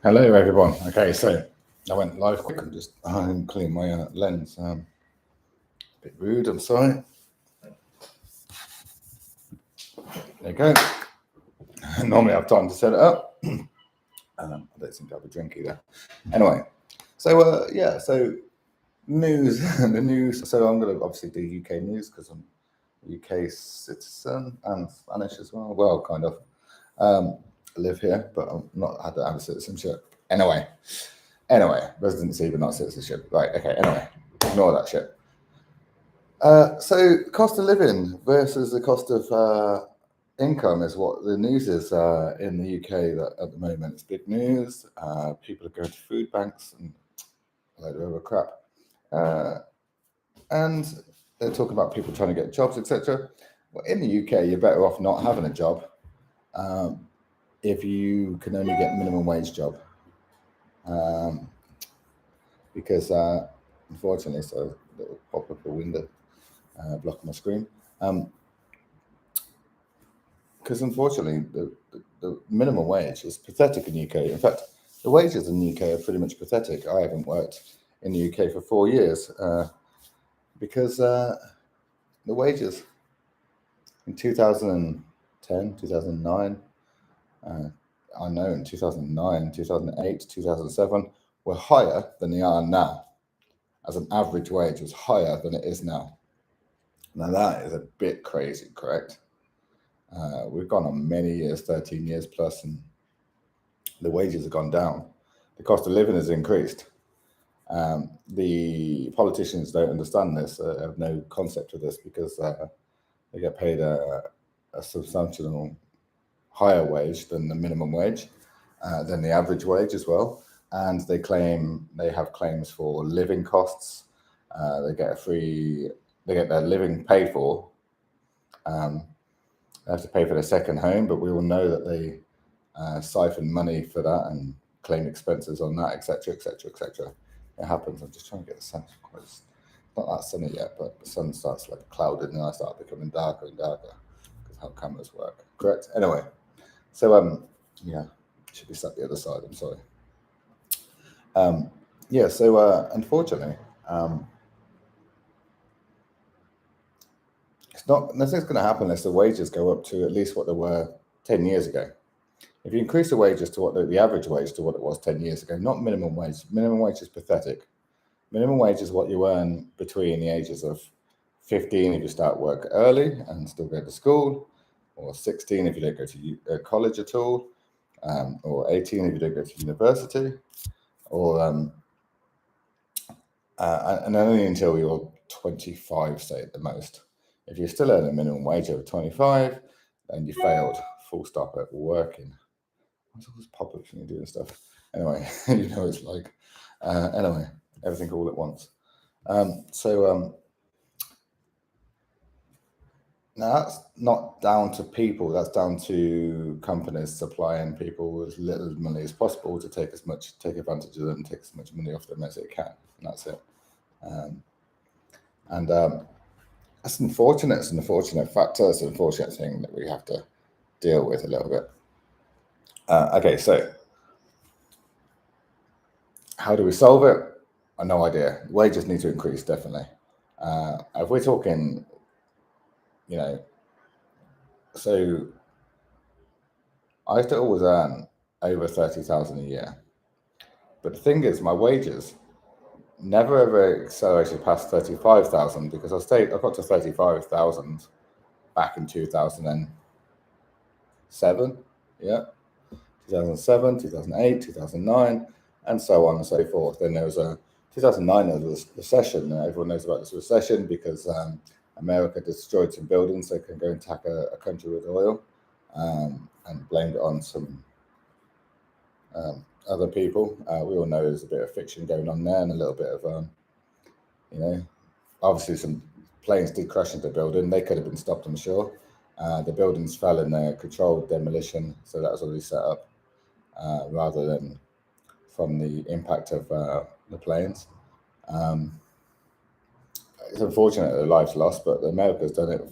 Hello, everyone. Okay, so I went live quick. I'm just clean my lens. A bit rude. I'm sorry. There you go. Normally, I have time to set it up. I don't seem to have a drink either. Anyway, so yeah, so news, the news. So I'm going to obviously do UK news because I'm a UK citizen and Spanish as well. Well, kind of. I live here, but I'm not had to have a citizenship. Anyway, residency but not citizenship. Right? Okay. Anyway, ignore that shit. So cost of living versus the cost of income is what the news is in the UK at the moment. It's big news. People are going to food banks and a load of other crap. And they're talking about people trying to get jobs, etc. Well, in the UK, you're better off not having a job if you can only get minimum wage job. Because unfortunately, so it'll pop up a window blocking my screen. Because unfortunately, the minimum wage is pathetic in the UK. In fact, the wages in the UK are pretty much pathetic. I haven't worked in the UK for 4 years because the wages in 2010, 2009, I know in 2009, 2008, 2007 were higher than they are now. As an average wage was higher than it is now. Now that is a bit crazy, correct? We've gone on many years, 13 years plus, and the wages have gone down. The cost of living has increased. The politicians don't understand this, have no concept of this because they get paid a substantial higher wage than the minimum wage, than the average wage as well. And they have claims for living costs. They get their living paid for. They have to pay for their second home, but we all know that they siphon money for that and claim expenses on that, etc., etc., etc. It happens. I'm just trying to get the sun. It's not that sunny yet, but the sun starts like clouded and I start becoming darker and darker because how cameras work. Correct? Anyway, so yeah, should be sat the other side. I'm sorry. Yeah, so unfortunately, nothing's going to happen unless the wages go up to at least what they were 10 years ago. If you increase the wages to what the average wage to what it was 10 years ago, not minimum wage. Minimum wage is pathetic. Minimum wage is what you earn between the ages of 15 if you start work early and still go to school, or 16 if you don't go to college at all, or 18 if you don't go to university, or and only until you're 25, say at the most. If you're still earning minimum wage over 25, then you failed. Full stop at working. What's all this pop-ups and you're doing stuff? Anyway, you know it's like. Anyway, everything all at once. Now that's not down to people. That's down to companies supplying people with little money as possible to take advantage of them, and take as much money off them as they can, and that's it. That's unfortunate. It's an unfortunate factor. It's an unfortunate thing that we have to deal with a little bit. Okay, so how do we solve it? I have no idea. Wages need to increase, definitely. If we're talking, so I used to always earn over 30,000 a year. But the thing is, my wages never ever accelerated past 35,000 because I got to 35,000 back in 2007. Yeah. 2007, 2008, 2009, and so on and so forth. Then there was 2009, there was a recession. Everyone knows about this recession because America destroyed some buildings so they can go and attack a country with oil, and blamed it on some other people. We all know there's a bit of fiction going on there and a little bit of, obviously some planes did crash into the building. They could have been stopped, I'm sure. The buildings fell in a controlled demolition, so that was already set up. Rather than from the impact of the planes. It's unfortunate that lives lost, but America's done it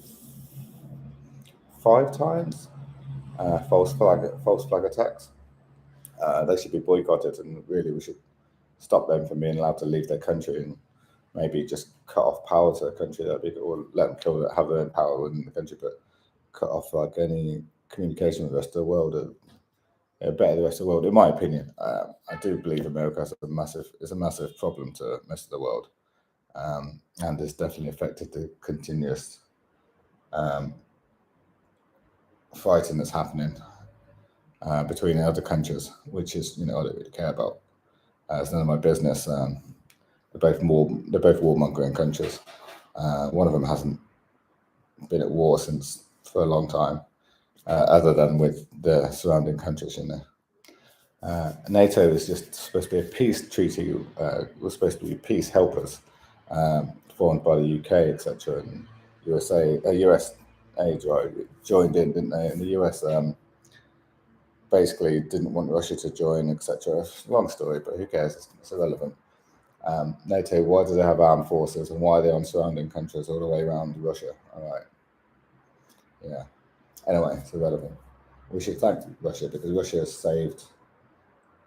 5 times, false flag attacks. They should be boycotted, and really we should stop them from being allowed to leave their country, and maybe just cut off power to the country, or let them kill it, have their own power within the country, but cut off like any communication with the rest of the world, better the rest of the world. In my opinion, I do believe America is a massive problem to the rest of the world, and it's definitely affected the continuous fighting that's happening between other countries, which is, I don't really care about. It's none of my business. They're both warmongering countries. One of them hasn't been at war for a long time, other than with the surrounding countries. NATO is just supposed to be a peace treaty. Was supposed to be peace helpers, formed by the UK, etc. And US joined in, didn't they? And the US basically didn't want Russia to join, etc. Long story, but who cares? It's irrelevant. NATO, why do they have armed forces, and why are they on surrounding countries all the way around Russia? All right. Yeah. Anyway, it's irrelevant. We should thank Russia, because Russia has saved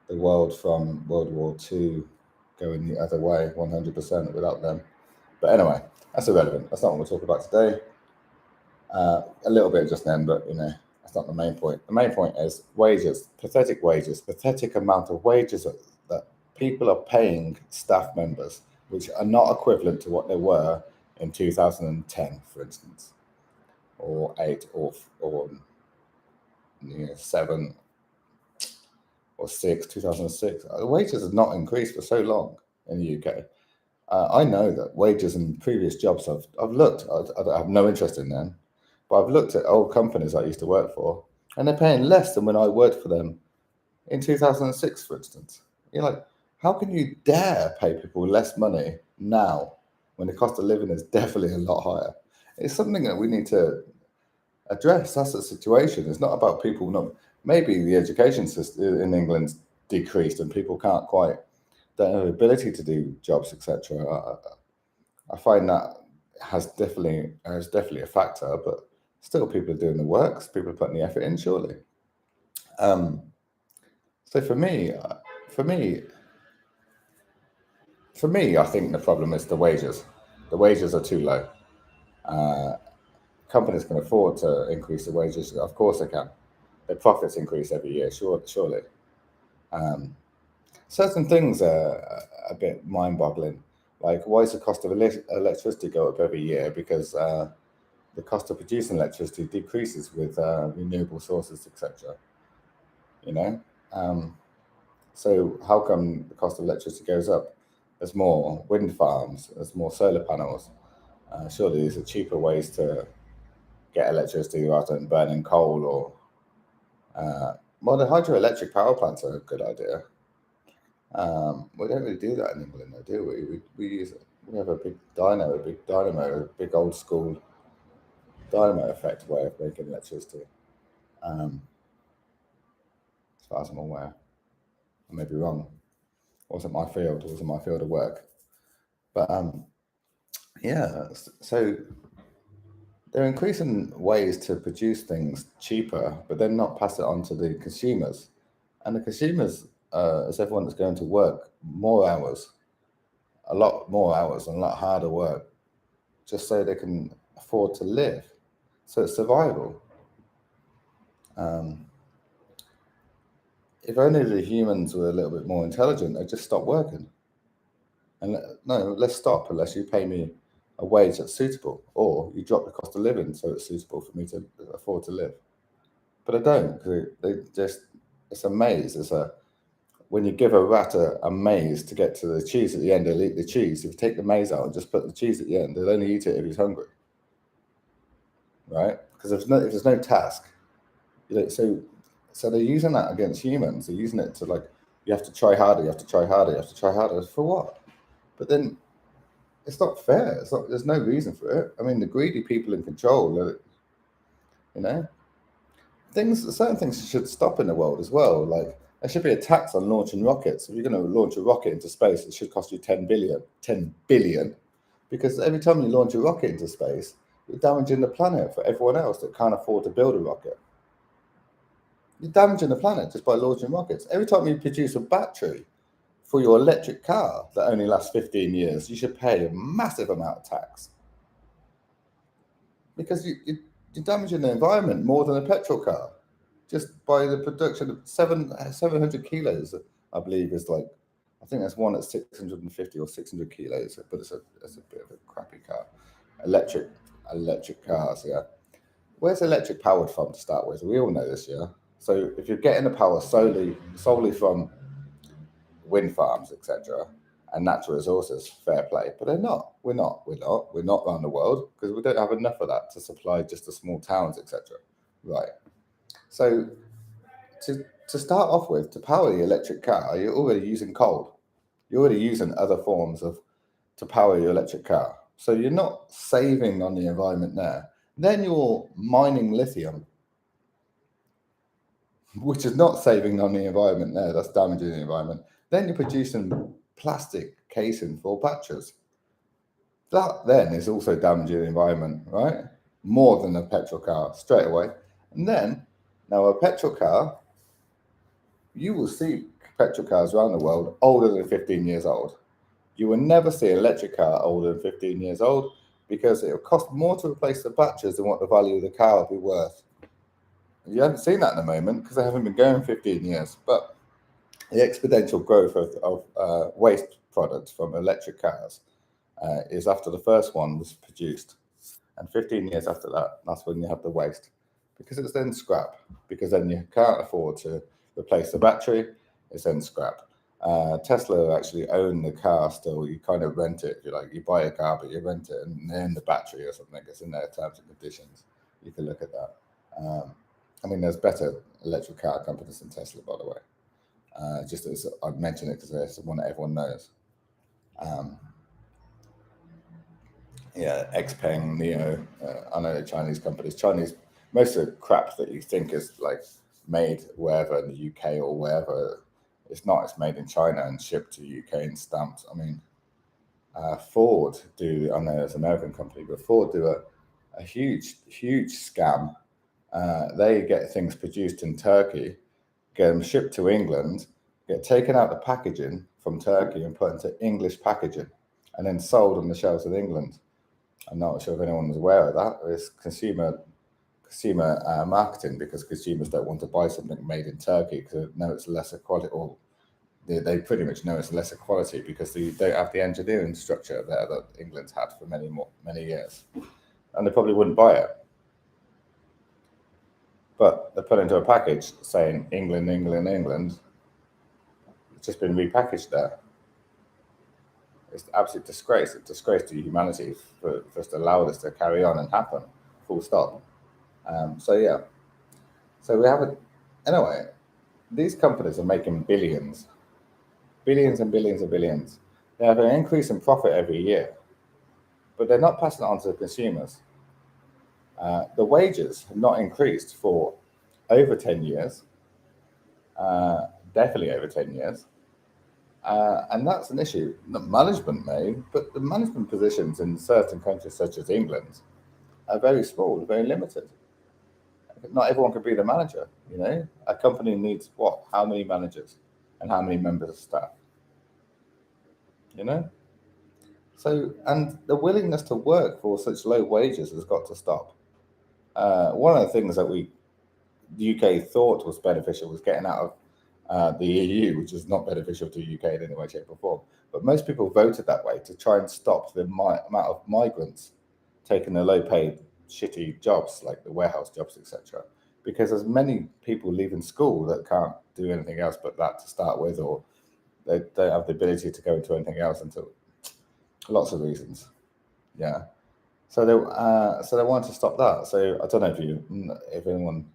the world from World War II going the other way 100% without them. But anyway, that's irrelevant. That's not what we'll talk about today. A little bit just then, but that's not the main point. The main point is wages, pathetic amount of wages that people are paying staff members, which are not equivalent to what they were in 2010, for instance, or 8, or 7 or 6, 2006. The wages have not increased for so long in the UK. I know that wages in previous jobs I've looked. I have no interest in them, but I've looked at old companies I used to work for, and they're paying less than when I worked for them in 2006, for instance. You're like, how can you dare pay people less money now when the cost of living is definitely a lot higher? It's something that we need to address. That's the situation. It's not about people not. Maybe the education system in England's decreased and people don't have the ability to do jobs, etc. I find that has definitely a factor, but still people are doing the works, people are putting the effort in, surely. So for me, I think the problem is the wages. The wages are too low. Companies can afford to increase the wages. Of course they can. Their profits increase every year, surely. Certain things are a bit mind-boggling. Like, why does the cost of electricity go up every year? Because the cost of producing electricity decreases with renewable sources, etc. So how come the cost of electricity goes up? There's more wind farms, there's more solar panels. Surely these are cheaper ways to get electricity rather than burning coal or. Well, the hydroelectric power plants are a good idea. We don't really do that in England, though, do we? We have a big dynamo, a big old school dynamo effect way of making electricity. As far as I'm aware, I may be wrong. It wasn't my field of work. But yeah, so they're increasing ways to produce things cheaper, but then not pass it on to the consumers. And the consumers is everyone that's going to work more hours, a lot more hours, and a lot harder work, just so they can afford to live. So it's survival. If only the humans were a little bit more intelligent, they'd just stop working. And no, let's stop unless you pay me a wage that's suitable, or you drop the cost of living so it's suitable for me to afford to live. But I don't, because it's a maze. When you give a rat a maze to get to the cheese at the end, they'll eat the cheese. If you take the maze out and just put the cheese at the end, they'll only eat it if he's hungry, right? Because if there's no task, so they're using that against humans. They're using it to, like, you have to try harder, you have to try harder, you have to try harder. For what? But then it's not fair. There's no reason for it. I mean, the greedy people in control, certain things should stop in the world as well. Like, there should be a tax on launching rockets. If you're going to launch a rocket into space, it should cost you 10 billion, because every time you launch a rocket into space, you're damaging the planet for everyone else that can't afford to build a rocket. You're damaging the planet just by launching rockets. Every time you produce a battery for your electric car that only lasts 15 years, you should pay a massive amount of tax. Because you're damaging the environment more than a petrol car. Just by the production of 700 kilos, I believe, is like, I think there's one that's 650 or 600 kilos, but it's a bit of a crappy car. Electric cars, yeah. Where's electric powered from to start with? We all know this, yeah. So if you're getting the power solely from wind farms, etc., and natural resources, fair play. But they're not. We're not around the world because we don't have enough of that to supply just the small towns, etc. Right. So to start off with, to power the electric car, you're already using coal. You're already using other forms to power your electric car. So you're not saving on the environment there. Then you're mining lithium, which is not saving on the environment there. That's damaging the environment. Then you're producing plastic casing for batteries. That then is also damaging the environment, right? More than a petrol car, straight away. And then, now a petrol car, you will see petrol cars around the world older than 15 years old. You will never see an electric car older than 15 years old because it will cost more to replace the batteries than what the value of the car will be worth. You haven't seen that in the moment because they haven't been going 15 years. But the exponential growth of waste products from electric cars is after the first one was produced. And 15 years after that, that's when you have the waste. Because it's then scrap. Because then you can't afford to replace the battery, it's then scrap. Tesla actually own the car still. You kind of rent it, if you like. You buy a car, but you rent it and they own the battery or something. It's in their terms and conditions. You can look at that. I mean, there's better electric car companies than Tesla, by the way. Just as I'd mention it because it's one that everyone knows. Yeah, Xpeng, Neo. I know the Chinese companies. Most of the crap that you think is like made wherever in the UK or wherever, it's not. It's made in China and shipped to UK and stamped. I mean, Ford do. I know it's an American company, but Ford do a huge scam. They get things produced in Turkey, get them shipped to England, get taken out the packaging from Turkey and put into English packaging, and then sold on the shelves in England. I'm not sure if anyone was aware of that. It's consumer marketing because consumers don't want to buy something made in Turkey because they know it's lesser quality, or they pretty much know it's lesser quality because they don't have the engineering structure there that England's had for many years, and they probably wouldn't buy it. But they put into a package saying England, England, England. It's just been repackaged there. It's an absolute disgrace. It's a disgrace to humanity for us to allow this to carry on and happen. Full stop. So yeah. So we have it. Anyway, these companies are making billions and billions and billions. They have an increase in profit every year, but they're not passing it on to the consumers. The wages have not increased for over 10 years, definitely over 10 years. And that's an issue that management may, but the management positions in certain countries such as England are very small, very limited. Not everyone can be the manager, you know? A company needs what? How many managers and how many members of staff? You know? So, and the willingness to work for such low wages has got to stop. One of the things that the UK thought was beneficial was getting out of the EU, which is not beneficial to the UK in any way, shape, or form. But most people voted that way to try and stop the amount of migrants taking the low-paid, shitty jobs like the warehouse jobs, etc. Because there's many people leaving school that can't do anything else but that to start with, or they don't have the ability to go into anything else until lots of reasons. Yeah. So they want to stop that. So I don't know if anyone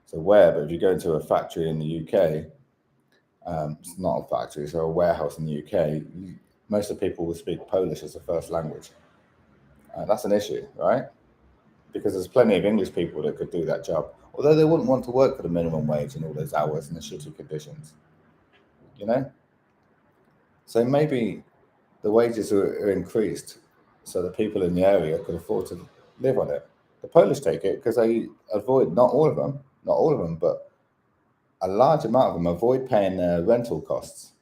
is aware, but if you go into a factory in the UK, it's not a factory, so a warehouse in the UK, most of the people will speak Polish as a first language. That's an issue, right? Because there's plenty of English people that could do that job, although they wouldn't want to work for the minimum wage and all those hours and the shitty conditions, you know? So maybe the wages are increased so that people in the area could afford to live on it. The Polish take it because they avoid, not all of them, but a large amount of them avoid paying their rental costs.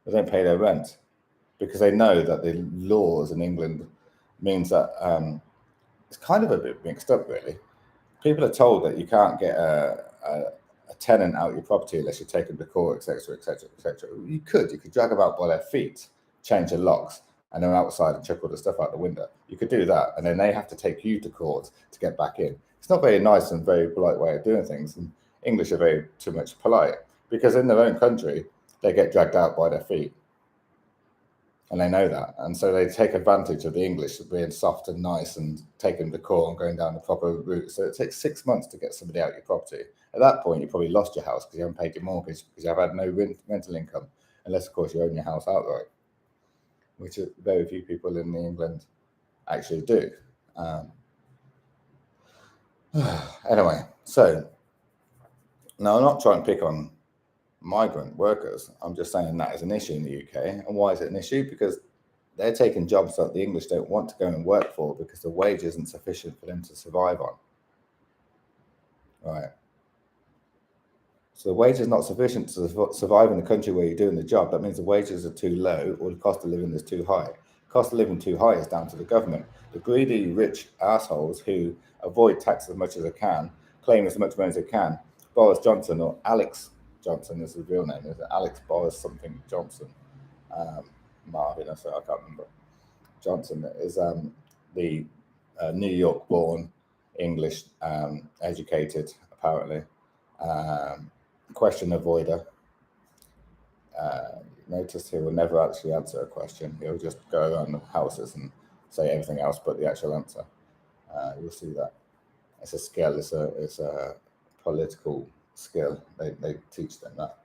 They don't pay their rent because they know that the laws in England means that it's kind of a bit mixed up, really. People are told that you can't get a tenant out of your property unless you take them to court, etc., etc., etc. You could drag them out by their feet, change the locks, and they're outside and chuck all the stuff out the window. You could do that, and then they have to take you to court to get back in. It's not very nice and very polite way of doing things. And English are very too much polite because in their own country they get dragged out by their feet, and they know that, and so they take advantage of the English being soft and nice and taking the court and going down the proper route. So it takes 6 months to get somebody out of your property. At that point, you probably lost your house because you haven't paid your mortgage because you have had no rental income, unless of course you own your house outright, which very few people in England actually do. Anyway, so now I'm not trying to pick on migrant workers. I'm just saying that is an issue in the UK. And why is it an issue? Because they're taking jobs that the English don't want to go and work for because the wage isn't sufficient for them to survive on. Right. So the wage is not sufficient to survive in the country where you're doing the job. That means the wages are too low or the cost of living is too high. Cost of living too high is down to the government. The greedy, rich assholes who avoid tax as much as they can, claim as much money as they can. Boris Johnson, or Alex Johnson is his real name, is it Alex Boris something Johnson? Marvin, I can't remember. Johnson is the New York-born, English educated, apparently, question avoider. Notice he will never actually answer a question. He'll just go around the houses and say everything else but the actual answer. You'll see that. It's a skill. It's a political skill. They teach them that.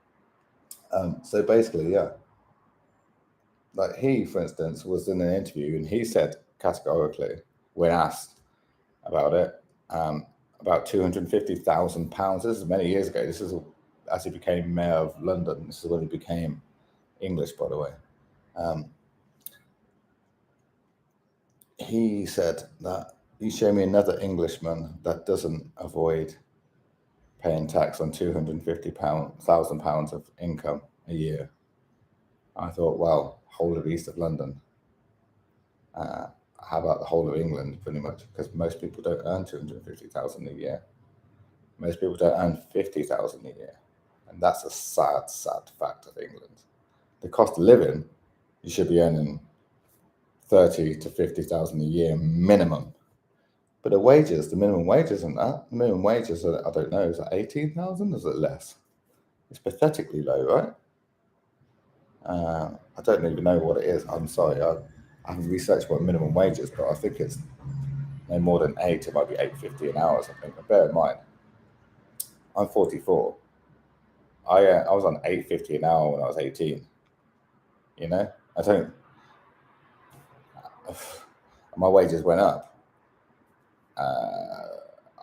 So basically, yeah. Like he, for instance, was in an interview and he said categorically, when asked about it, about £250,000. This is many years ago. This is as he became mayor of London. This is when he became English, by the way. He said that you show me another Englishman that doesn't avoid paying tax on £250,000 of income a year. I thought, well, whole of east of London. How about the whole of England, pretty much? Because most people don't earn 250,000 a year. Most people don't earn 50,000 a year, and that's a sad, sad fact of England. The cost of living, you should be earning 30 to 50,000 a year minimum. But the wages, the minimum wage isn't that. The minimum wages are, I don't know, is it 18,000? Is it less? It's pathetically low, right? I don't even know what it is. I'm sorry, I haven't researched what minimum wage is, but I think it's no more than 8. It might be £8.50 an hour or something. But bear in mind, I'm 44. I was on £8.50 an hour when I was 18. You know, my wages went up.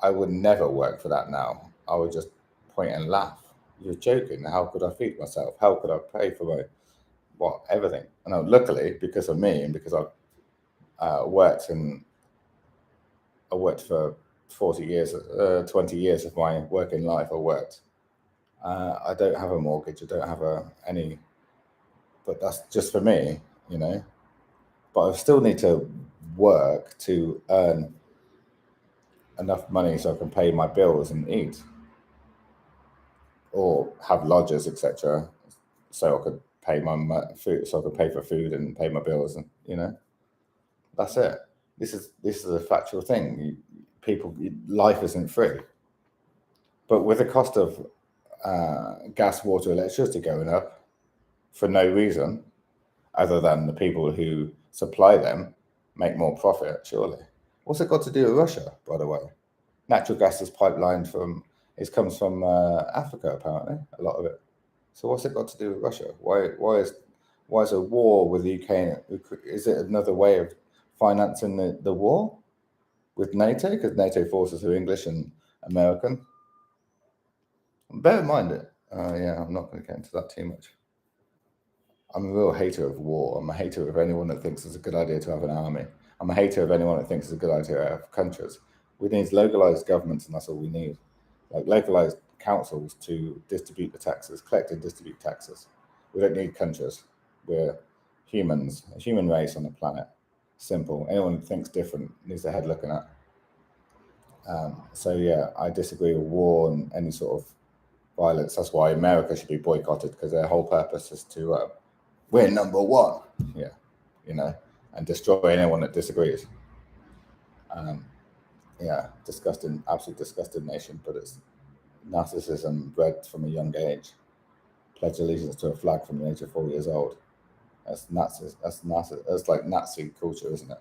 I would never work for that now. I would just point and laugh. You're joking. How could I feed myself? How could I pay for everything? And luckily, because of me and because I worked for 40 years, 20 years of my working life. I worked. I don't have a mortgage. I don't have any. But that's just for me, you know. But I still need to work to earn enough money so I can pay my bills and eat, or have lodgers, etc. So I could pay my food, so I could pay for food and pay my bills, and you know, that's it. This is a factual thing. Life isn't free. But with the cost of gas, water, electricity going up for no reason, other than the people who supply them make more profit, surely. What's it got to do with Russia, by the way? Natural gas is pipelined comes from Africa, apparently, a lot of it. So what's it got to do with Russia? Why is a war with the UK? Is it another way of financing the war with NATO? Because NATO forces are English and American. Bear in mind it. I'm not going to get into that too much. I'm a real hater of war. I'm a hater of anyone that thinks it's a good idea to have an army. I'm a hater of anyone that thinks it's a good idea to have countries. We need localized governments, and that's all we need. Like localized councils to distribute the taxes, collect and distribute taxes. We don't need countries. We're humans, a human race on the planet. Simple. Anyone who thinks different needs their head looking at. So yeah, I disagree with war and any sort of violence. That's why America should be boycotted, because their whole purpose is to we're number one, and destroy anyone that disagrees. Disgusting, absolutely disgusting nation, but it's narcissism bred from a young age. Pledge allegiance to a flag from the age of 4 years old. That's like Nazi culture, isn't it?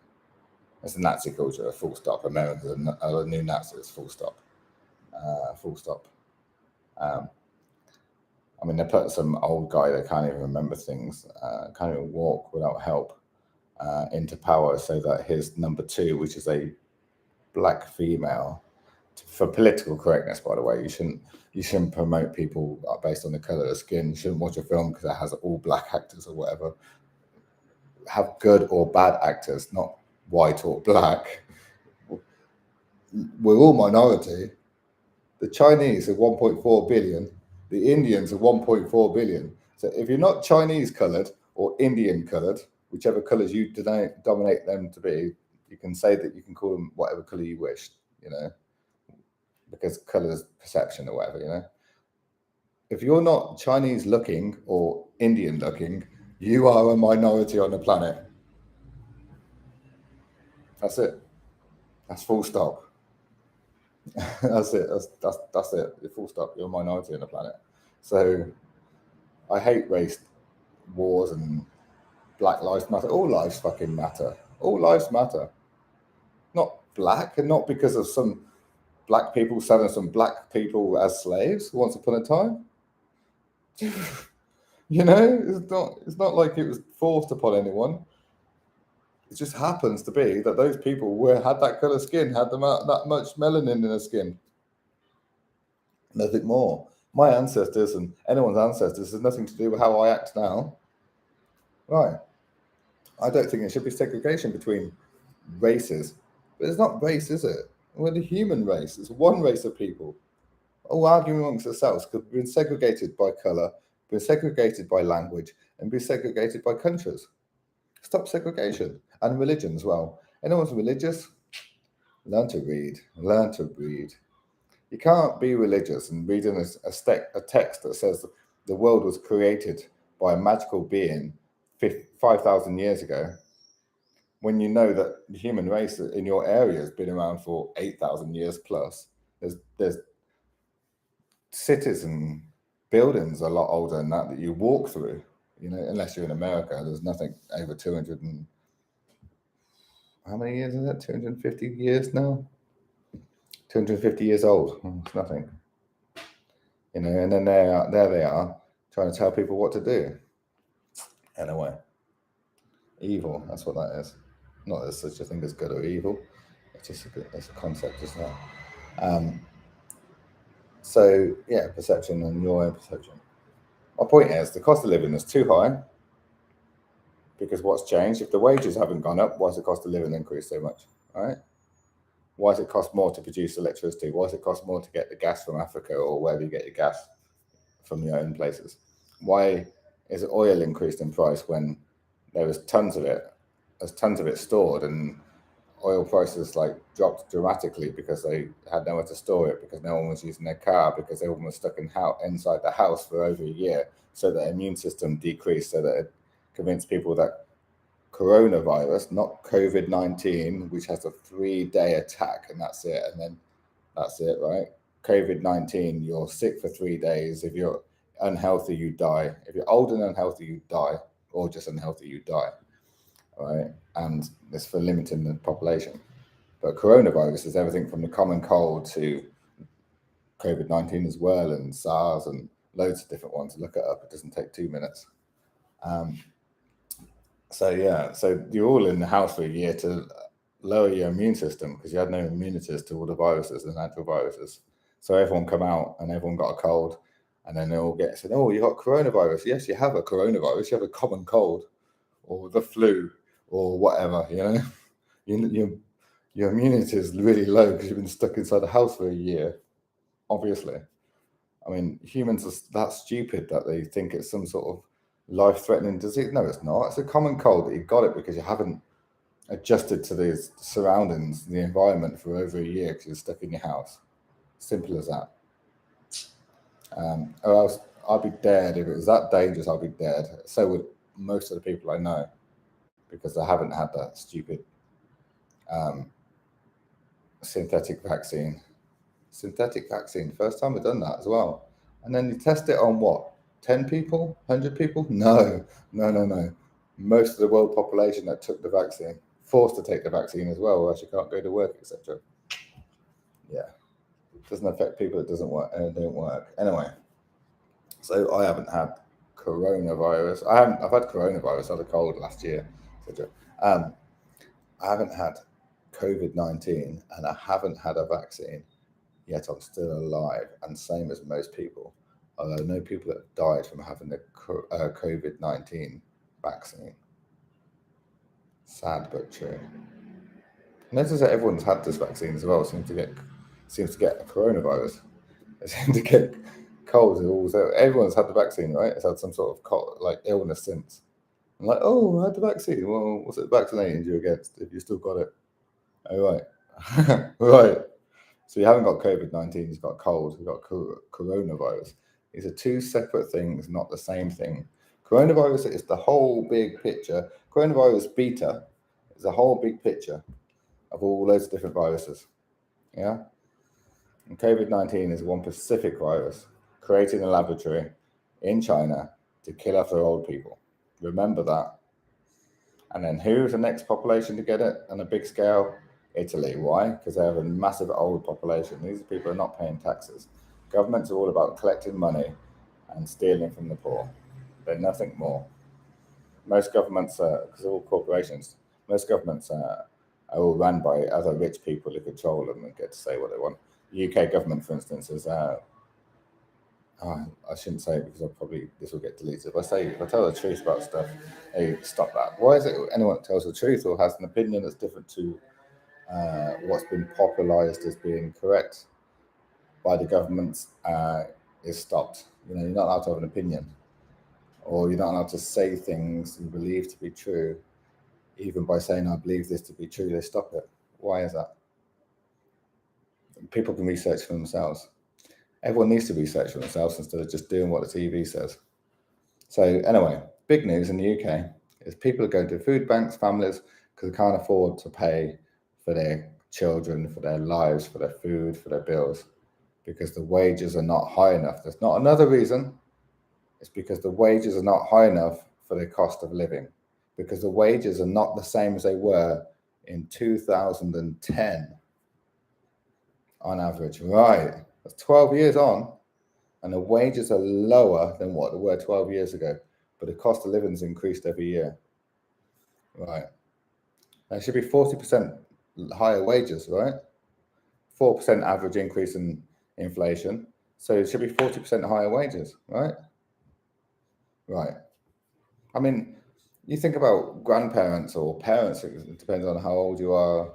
It's a Nazi culture, full stop. Americans are the new Nazis, full stop. Full stop. They put some old guy that can't even remember things, can't even walk without help, into power, so that his number two, which is a black female, for political correctness, by the way, you shouldn't promote people based on the color of skin. You shouldn't watch a film because it has all black actors or whatever. Have good or bad actors, not white or black. We're all minority. The Chinese are 1.4 billion. The Indians are 1.4 billion. So if you're not Chinese coloured or Indian coloured, whichever colours you dominate them to be, you can say that you can call them whatever colour you wish, because colour is perception or whatever, If you're not Chinese looking or Indian looking, you are a minority on the planet. That's it. That's full stop. That's it. That's it. You're full stop. You're a minority on the planet. So I hate race wars and Black Lives Matter. All lives fucking matter. All lives matter. Not black, and not because of some black people selling some black people as slaves once upon a time. It's not like it was forced upon anyone. It just happens to be that those people had that colour of skin, had that much melanin in their skin. Nothing more. My ancestors and anyone's ancestors has nothing to do with how I act now. Right. I don't think there should be segregation between races. But it's not race, is it? We're the human race. It's one race of people. All arguing amongst ourselves because we've been segregated by colour, been segregated by language, and been segregated by countries. Stop segregation. And religion as well. Anyone's religious, learn to read. Learn to read. You can't be religious and reading a text that says the world was created by a magical being 5,000 years ago, when you know that the human race in your area has been around for 8,000 years plus. There's cities and buildings a lot older than that you walk through, unless you're in America. There's nothing over 200 and how many years is it? 250 years now? 250 years old. It's nothing. And then there they are trying to tell people what to do. Anyway, evil, that's what that is. Not that there's such a thing as good or evil. It's a concept, isn't it? So, yeah, perception and your own perception. My point is, the cost of living is too high, because what's changed? If the wages haven't gone up, why has the cost of living increased so much? All right? Why does it cost more to produce electricity? Why does it cost more to get the gas from Africa or wherever you get your gas from your own places? Why is oil increased in price when there was tons of it? There's tons of it stored, and oil prices dropped dramatically because they had nowhere to store it, because no one was using their car, because everyone was stuck inside the house for over a year, so the immune system decreased, so that it convinced people that coronavirus, not COVID-19, which has a 3-day attack, and that's it, right? COVID-19, you're sick for 3 days. If you're unhealthy, you die. If you're old and unhealthy, you die, or just unhealthy, you die. Right? And it's for limiting the population. But coronavirus is everything from the common cold to COVID-19 as well, and SARS, and loads of different ones. Look it up. It doesn't take 2 minutes. So you're all in the house for a year to lower your immune system, because you had no immunities to all the viruses, the natural viruses. So everyone come out and everyone got a cold, and then they all said, oh, you got coronavirus. Yes, you have a coronavirus. You have a common cold or the flu or whatever, Your immunity is really low because you've been stuck inside the house for a year, obviously. I mean, humans are that stupid that they think it's some sort of life-threatening disease. No, it's not. It's a common cold that you got it because you haven't adjusted to the surroundings, the environment for over a year because you're stuck in your house. Simple as that. Or else I'd be dead. If it was that dangerous, I'd be dead. So would most of the people I know because I haven't had that stupid synthetic vaccine. Synthetic vaccine. First time we've done that as well. And then you test it on what? 10 people? 100 people? No. Most of the world population that took the vaccine, forced to take the vaccine as well, or else you can't go to work, etc. Yeah. It doesn't affect people that doesn't work and don't work. Anyway. So I haven't had coronavirus. I've had coronavirus, I had a cold last year, etc. I haven't had COVID-19 and I haven't had a vaccine, yet I'm still alive, and same as most people. Although I know people that have died from having the COVID-19 vaccine. Sad but true. Notice that everyone's had this vaccine as well. Seems to get a coronavirus. They seem to get colds. Everyone's had the vaccine, right? It's had some sort of cold, like illness since. I'm like, oh, I had the vaccine. Well, what's it vaccinating you against if you still got it? Oh, right. Right. So you haven't got COVID-19, you've got cold, you've got coronavirus. These are two separate things, not the same thing. Coronavirus is the whole big picture. Coronavirus beta is a whole big picture of all those different viruses. Yeah? And COVID-19 is one specific virus created in a laboratory in China to kill off their old people. Remember that. And then who's the next population to get it on a big scale? Italy. Why? Because they have a massive old population. These people are not paying taxes. Governments are all about collecting money and stealing from the poor. They're nothing more. Most governments, because they're all corporations, most governments are all run by other rich people who control them and get to say what they want. The UK government, for instance, is I shouldn't say it because this will get deleted. If I tell the truth about stuff, hey, stop that. Why is it anyone that tells the truth or has an opinion that's different to what's been popularized as being correct by the governments is stopped? You're not allowed to have an opinion, or you're not allowed to say things you believe to be true. Even by saying I believe this to be true, they stop it. Why is that? People can research for themselves. Everyone needs to research for themselves instead of just doing what the TV says. So anyway, big news in the UK is people are going to food banks, families, because they can't afford to pay for their children, for their lives, for their food, for their bills, because the wages are not high enough. There's not another reason. It's because the wages are not high enough for the cost of living, because the wages are not the same as they were in 2010 on average. Right. That's 12 years on, and the wages are lower than what they were 12 years ago, but the cost of living's increased every year. Right. There should be 40% higher wages, right? 4% average increase in inflation. So it should be 40% higher wages, right? Right. I mean, you think about grandparents or parents, it depends on how old you are,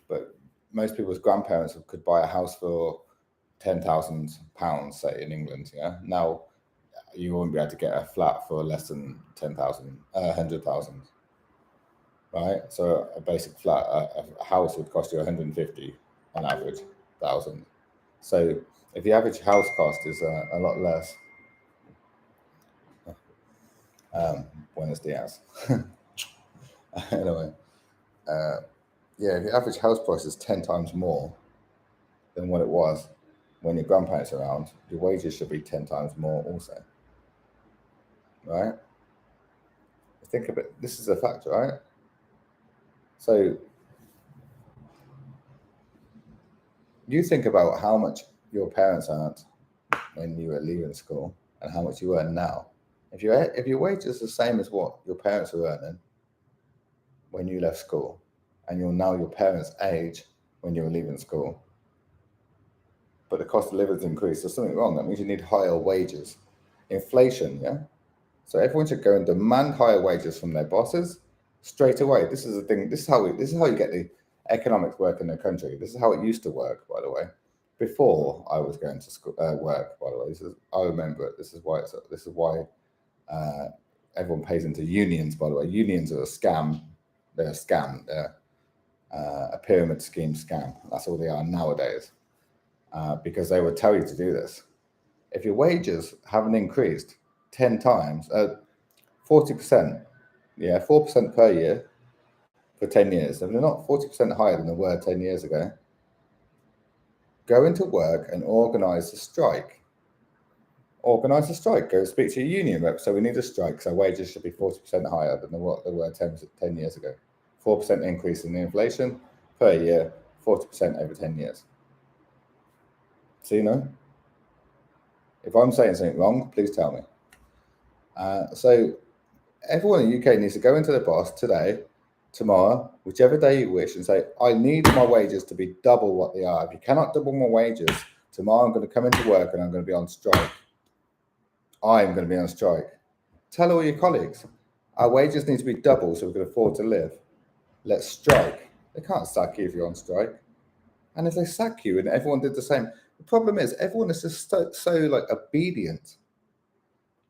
but most people's grandparents could buy a house for £10,000, say, in England. Yeah. Now you won't be able to get a flat for less than 100,000. Right. So a basic flat, a house would cost you 150 on average thousand. So if the average house cost is a lot less, Buenos dias. Anyway, yeah, if the average house price is 10 times more than what it was when your grandparents are around, your wages should be 10 times more also. Right? Think of it, this is a fact, right? So you think about how much your parents earned when you were leaving school and how much you earn now. If your wage is the same as what your parents were earning when you left school, and you're now your parents' age when you were leaving school, but the cost of living's increased, there's something wrong. That means you need higher wages. Inflation, yeah? So everyone should go and demand higher wages from their bosses straight away. This is the thing. This is how you get the economics work in the country. This is how it used to work, by the way. before I was going to school, work. By the way, I remember it. This is why everyone pays into unions. By the way, unions are a scam. They're a scam. They're a pyramid scheme scam. That's all they are nowadays. Because they would tell you to do this. If your wages haven't increased 10 times, 40%, 4% per year for 10 years, if they're not 40% higher than they were 10 years ago, go into work and organise a strike. Organise a strike. Go speak to your union rep. So we need a strike. So wages should be 40% higher than what they were 10 years ago. 4% increase in the inflation per year, 40% over 10 years. So, if I'm saying something wrong, please tell me. So everyone in the UK needs to go into the boss today, tomorrow, whichever day you wish, and say, I need my wages to be double what they are. If you cannot double my wages, tomorrow I'm going to come into work and I'm going to be on strike. I'm going to be on strike. Tell all your colleagues, our wages need to be double so we can afford to live. Let's strike. They can't sack you if you're on strike. And if they sack you and everyone did the same, the problem is everyone is just so like obedient.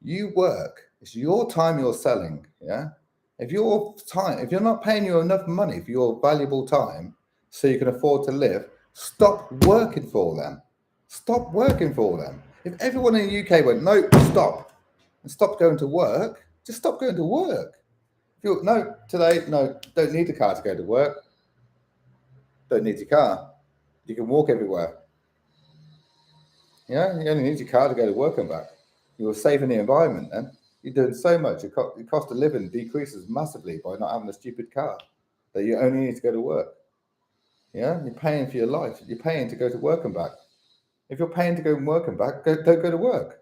You work. It's your time you're selling. Yeah. If you're not paying you enough money for your valuable time so you can afford to live, stop working for them. Stop working for them. If everyone in the UK went, no, stop, and stop going to work, just stop going to work. Don't need a car to go to work. Don't need your car. You can walk everywhere. Yeah, you only need your car to go to work and back. You're saving the environment then. You're doing so much. Your cost of living decreases massively by not having a stupid car that you only need to go to work. Yeah, you're paying for your life. You're paying to go to work and back. If you're paying to go and work and back, don't go to work.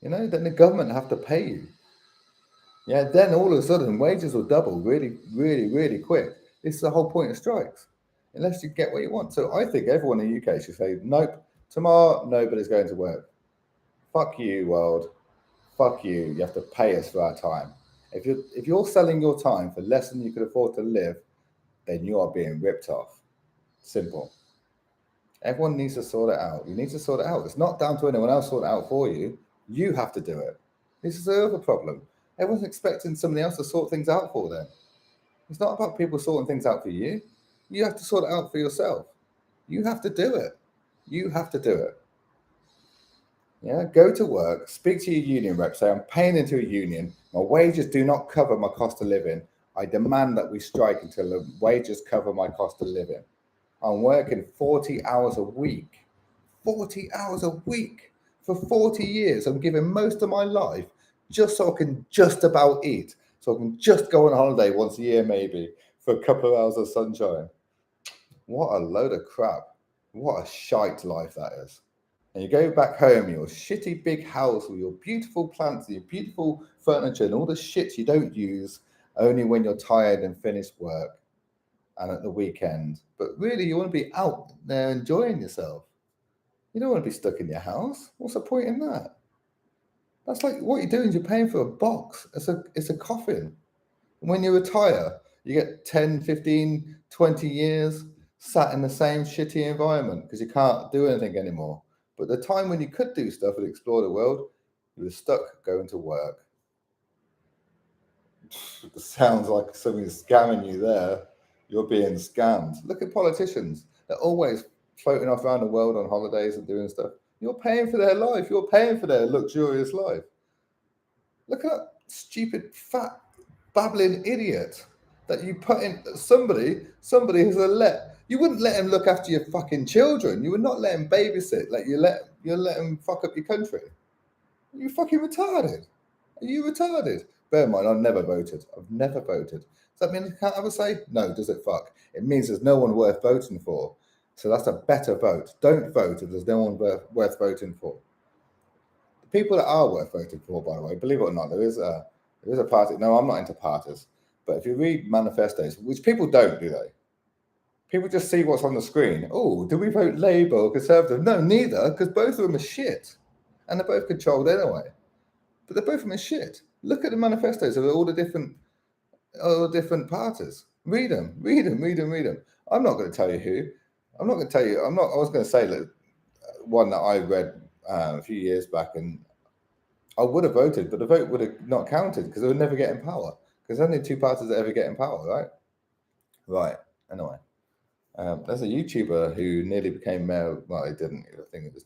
Then the government have to pay you. Yeah, then all of a sudden wages will double really, really, really quick. This is the whole point of strikes, unless you get what you want. So I think everyone in the UK should say, nope, tomorrow nobody's going to work. Fuck you, world. Fuck you. You have to pay us for our time. If you're selling your time for less than you could afford to live, then you are being ripped off. Simple. Everyone needs to sort it out. You need to sort it out. It's not down to anyone else sort it out for you. You have to do it. This is the other problem. Everyone's expecting somebody else to sort things out for them. It's not about people sorting things out for you. You have to sort it out for yourself. You have to do it. You have to do it. Yeah, go to work, speak to your union rep, say, I'm paying into a union. My wages do not cover my cost of living. I demand that we strike until the wages cover my cost of living. I'm working 40 hours a week. 40 hours a week for 40 years. I'm giving most of my life just so I can just about eat. So I can just go on holiday once a year, maybe, for a couple of hours of sunshine. What a load of crap. What a shite life that is. And you go back home, your shitty big house with your beautiful plants, your beautiful furniture, and all the shit you don't use only when you're tired and finished work and at the weekend. But really, you want to be out there enjoying yourself. You don't want to be stuck in your house. What's the point in that? That's like what you're doing is you're paying for a box. It's a coffin. And when you retire, you get 10, 15, 20 years sat in the same shitty environment because you can't do anything anymore. But the time when you could do stuff and explore the world, you were stuck going to work. It sounds like somebody's scamming you there. You're being scammed. Look at politicians. They're always floating off around the world on holidays and doing stuff. You're paying for their life. You're paying for their luxurious life. Look at that stupid, fat, babbling idiot that you put in. Somebody who's you wouldn't let him look after your fucking children. You would not let him babysit. Like you let him fuck up your country. Are you fucking retarded? Are you retarded? Bear in mind, I've never voted. Does that mean I can't have a say? No, does it fuck? It means there's no one worth voting for. So that's a better vote. Don't vote if there's no one worth voting for. The people that are worth voting for, by the way, believe it or not, there is a party. No, I'm not into parties. But if you read manifestos, which people don't, do they? People just see what's on the screen. Oh, do we vote Labour or Conservative? No, neither, because both of them are shit. And they're both controlled anyway. But they're both of them are shit. Look at the manifestos of all the different parties. Read them. I'm not going to tell you who. I'm not going to tell you. I was going to say that one that I read a few years back, and I would have voted, but the vote would have not counted because they would never get in power. Because there's only two parties that ever get in power, right? Right. Anyway, there's a YouTuber who nearly became mayor. Well, he didn't. I think it was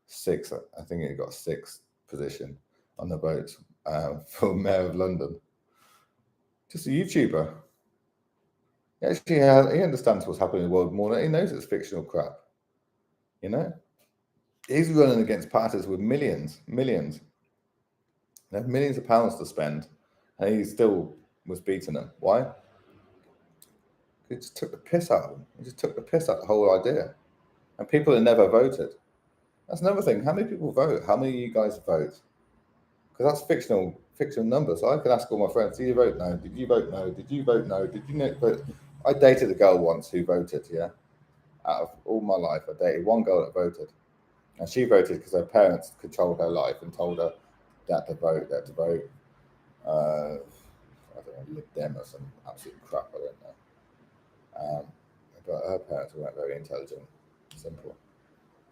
sixth. I think he got sixth position on the vote for mayor of London. Just a YouTuber. Actually, he understands what's happening in the world more. He knows it's fictional crap. You know, he's running against parties with millions. They have millions of pounds to spend, and he still was beating them. Why? He just took the piss out of them. He just took the piss out of the whole idea. And people have never voted. That's another thing. How many people vote? How many of you guys vote? Because that's fictional numbers. I can ask all my friends, did you vote no? Did you vote no? Did you vote no? Did you not vote? I dated a girl once who voted, yeah. Out of all my life, I dated one girl that voted. And she voted because her parents controlled her life and told her that to vote, I don't know, Lib Dem or some absolute crap, I don't know. But her parents weren't very intelligent, simple.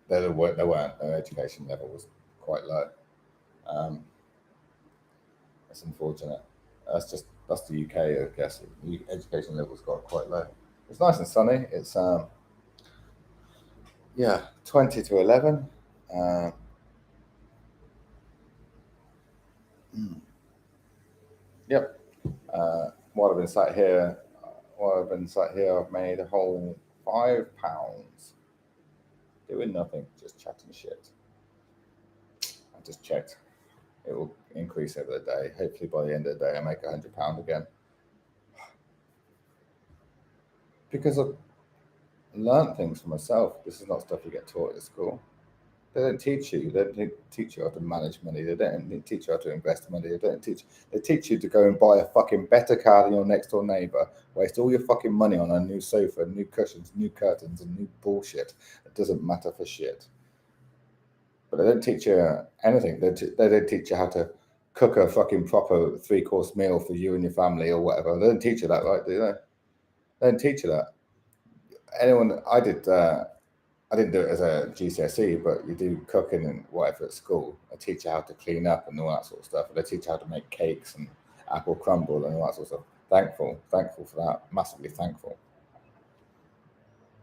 They weren't. Their education level was quite low. It's unfortunate. That's the UK, I guess. The education level's got quite low. It's nice and sunny. It's 20 to 11. Yep. While I've been sat here, I've made a whole £5 doing nothing, just chatting shit. I just checked. It will increase over the day. Hopefully by the end of the day I make £100 again. Because I've learned things for myself. This is not stuff you get taught at school. They don't teach you. They don't teach you how to manage money. They don't teach you how to invest money. They teach you to go and buy a fucking better car than your next door neighbor, waste all your fucking money on a new sofa, new cushions, new curtains, and new bullshit that doesn't matter for shit. But they don't teach you anything. They don't teach you how to cook a fucking proper 3-course meal for you and your family or whatever. They don't teach you that, right? Do they? They don't teach you that. I didn't do it as a GCSE, but you do cooking and whatever at school. They teach you how to clean up and all that sort of stuff. They teach you how to make cakes and apple crumble and all that sort of stuff. Thankful for that. Massively thankful.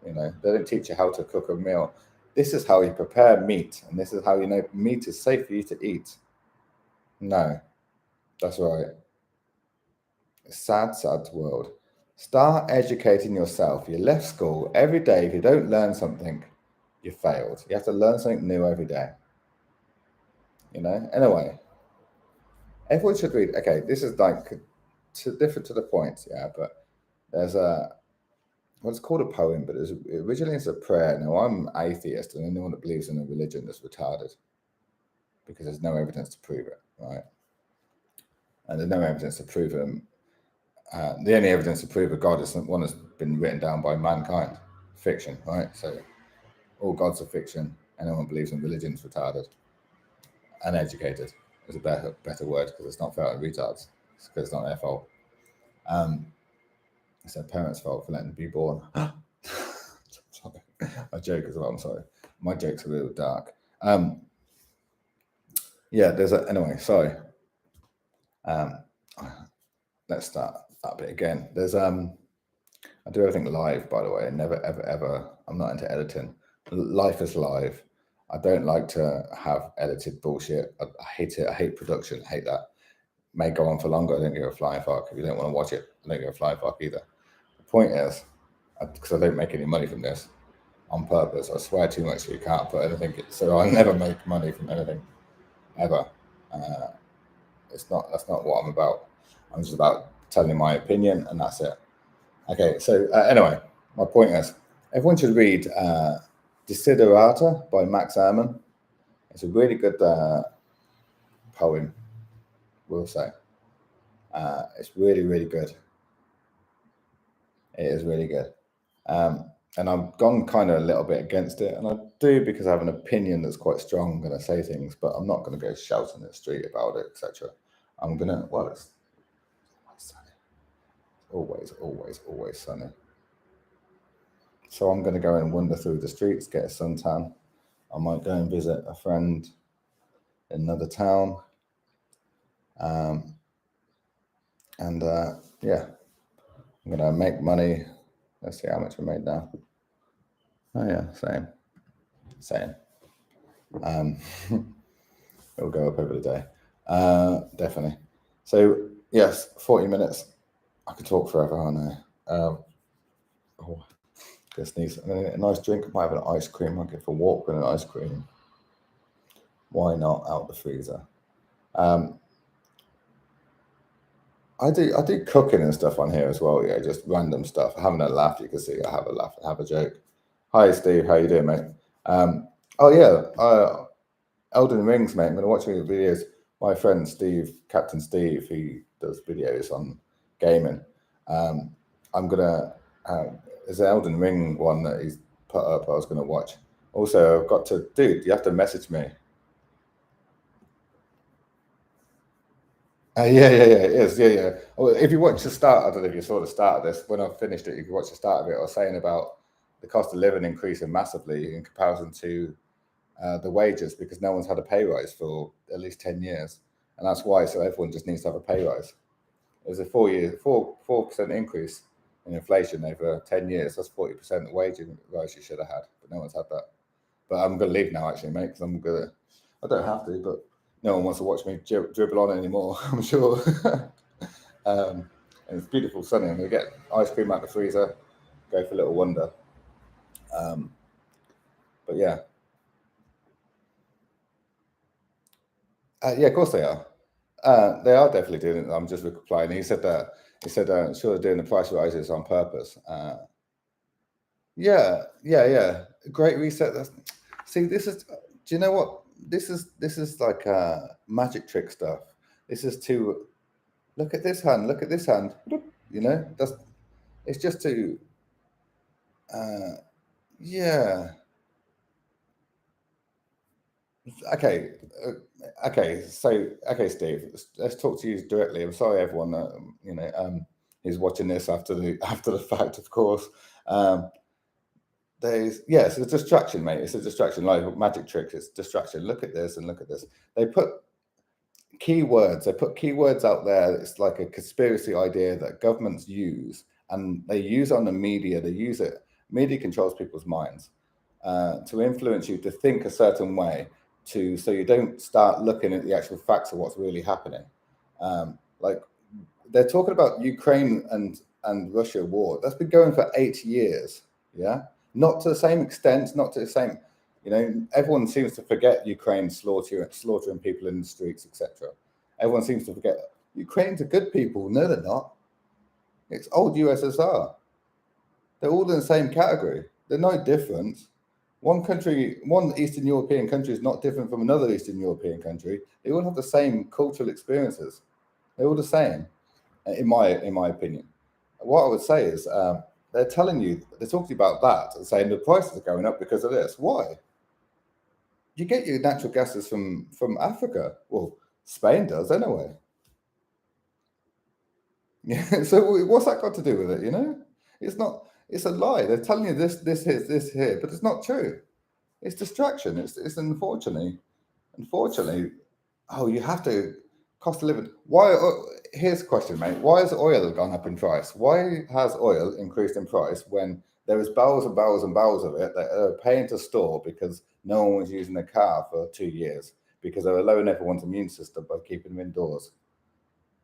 You know, they don't teach you how to cook a meal. This is how you prepare meat, and this is how you know meat is safe for you to eat. No, that's right. Sad world. Start educating yourself. You left school every day. If you don't learn something, you failed. You have to learn something new every day. You know. Anyway, everyone should read. Okay, this is like different to the point. Yeah, but there's it's called a poem, but originally it's a prayer. Now I'm atheist, and anyone that believes in a religion is retarded because there's no evidence to prove it, right? And there's no evidence to prove them. The only evidence to prove a god is one that's been written down by mankind, fiction, right? So all gods are fiction. Anyone believes in religion is retarded. Uneducated is a better word because it's not fair on retards. It's because it's not their fault. It's their parents' fault for letting them be born. I joke as well. I'm sorry. My jokes are a little dark. Anyway. Sorry. Let's start that bit again. There's I do everything live, by the way. Never ever. I'm not into editing. Life is live. I don't like to have edited bullshit. I hate it. I hate production. I hate that. May go on for longer. I don't give a flying fuck. If you don't want to watch it, I don't give a flying fuck either. The point is, because I don't make any money from this on purpose. I swear too much, so you can't put anything. So I never make money from anything, ever. That's not what I'm about. I'm just about telling my opinion, and that's it. Okay, so anyway, my point is, everyone should read Desiderata by Max Ehrmann. It's a really good poem, we'll say. It's really, really good. It is really good. And I've gone kind of a little bit against it, and I do because I have an opinion that's quite strong when I say things, but I'm not going to go shouting in the street about it, etc. I'm going to, it's sunny. Always sunny. So I'm going to go and wander through the streets, get a suntan. I might go and visit a friend in another town. And yeah, I'm going to make money. Let's see how much I made now. Oh yeah, same. It'll go up over the day. Definitely. So yes, 40 minutes. I could talk forever, aren't I? Just needs a nice drink. I might have an ice cream. I'll go for a walk with an ice cream. Why not out the freezer? I do cooking and stuff on here as well. Yeah, just random stuff. Having a laugh. You can see I have a laugh, have a joke. Hi Steve, how you doing, mate? Oh yeah, Elden Rings, mate. I'm gonna watch your videos. My friend Steve, Captain Steve, he does videos on gaming. I'm gonna. There's an Elden Ring one that he's put up. I was gonna watch. Also, I've got to, dude. You have to message me. It is. Yeah. Well, if you watch the start, I don't know if you saw the start of this. When I finished it, you can watch the start of it. I was saying about the cost of living increasing massively in comparison to the wages, because no one's had a pay rise for at least 10 years, and that's why. So everyone just needs to have a pay rise. There's a 4% increase in inflation over 10 years. That's 40% wage rise you should have had, but no one's had that. But I'm going to leave now, actually, mate, because I don't have to, but no one wants to watch me dribble on anymore, I'm sure. And it's beautiful sunny. I'm going to get ice cream out the freezer, go for a little wander. But yeah. Yeah, of course they are. They are definitely doing it. I'm just replying. He said, sure, they're doing the price rises on purpose. Yeah. Great reset. See, this is. Do you know what? This is like magic trick stuff. This is to look at this hand. Look at this hand. You know, it's just to. Yeah. Okay. Okay, Steve. Let's talk to you directly. I'm sorry, everyone. Is watching this after the fact, of course. It's a distraction, mate. It's a distraction, like magic tricks. It's distraction. Look at this and look at this. They put keywords out there. It's like a conspiracy idea that governments use, and they use on the media. They use it. Media controls people's minds to influence you to think a certain way, so you don't start looking at the actual facts of what's really happening. Like they're talking about Ukraine and Russia war. That's been going for 8 years. Yeah, not to the same extent, not to the same. Everyone seems to forget Ukraine slaughtering people in the streets, etc. Everyone seems to forget Ukrainians are good people. No, they're not. It's old USSR. They're all in the same category. They're no different. One Eastern European country is not different from another Eastern European country. They all have the same cultural experiences. They're all the same, in my opinion. What I would say is they're talking to you about that and saying the prices are going up because of this. Why? You get your natural gases from Africa. Well, Spain does anyway. Yeah. So what's that got to do with it? It's not. It's a lie. They're telling you this here, but it's not true. It's distraction. It's unfortunately. Oh, you have to cost of living. Why? Here's a question, mate. Why has oil gone up in price? Why has oil increased in price when there is barrels and barrels and barrels of it that are paying to store because no one was using a car for 2 years because they were lowering everyone's immune system by keeping them indoors?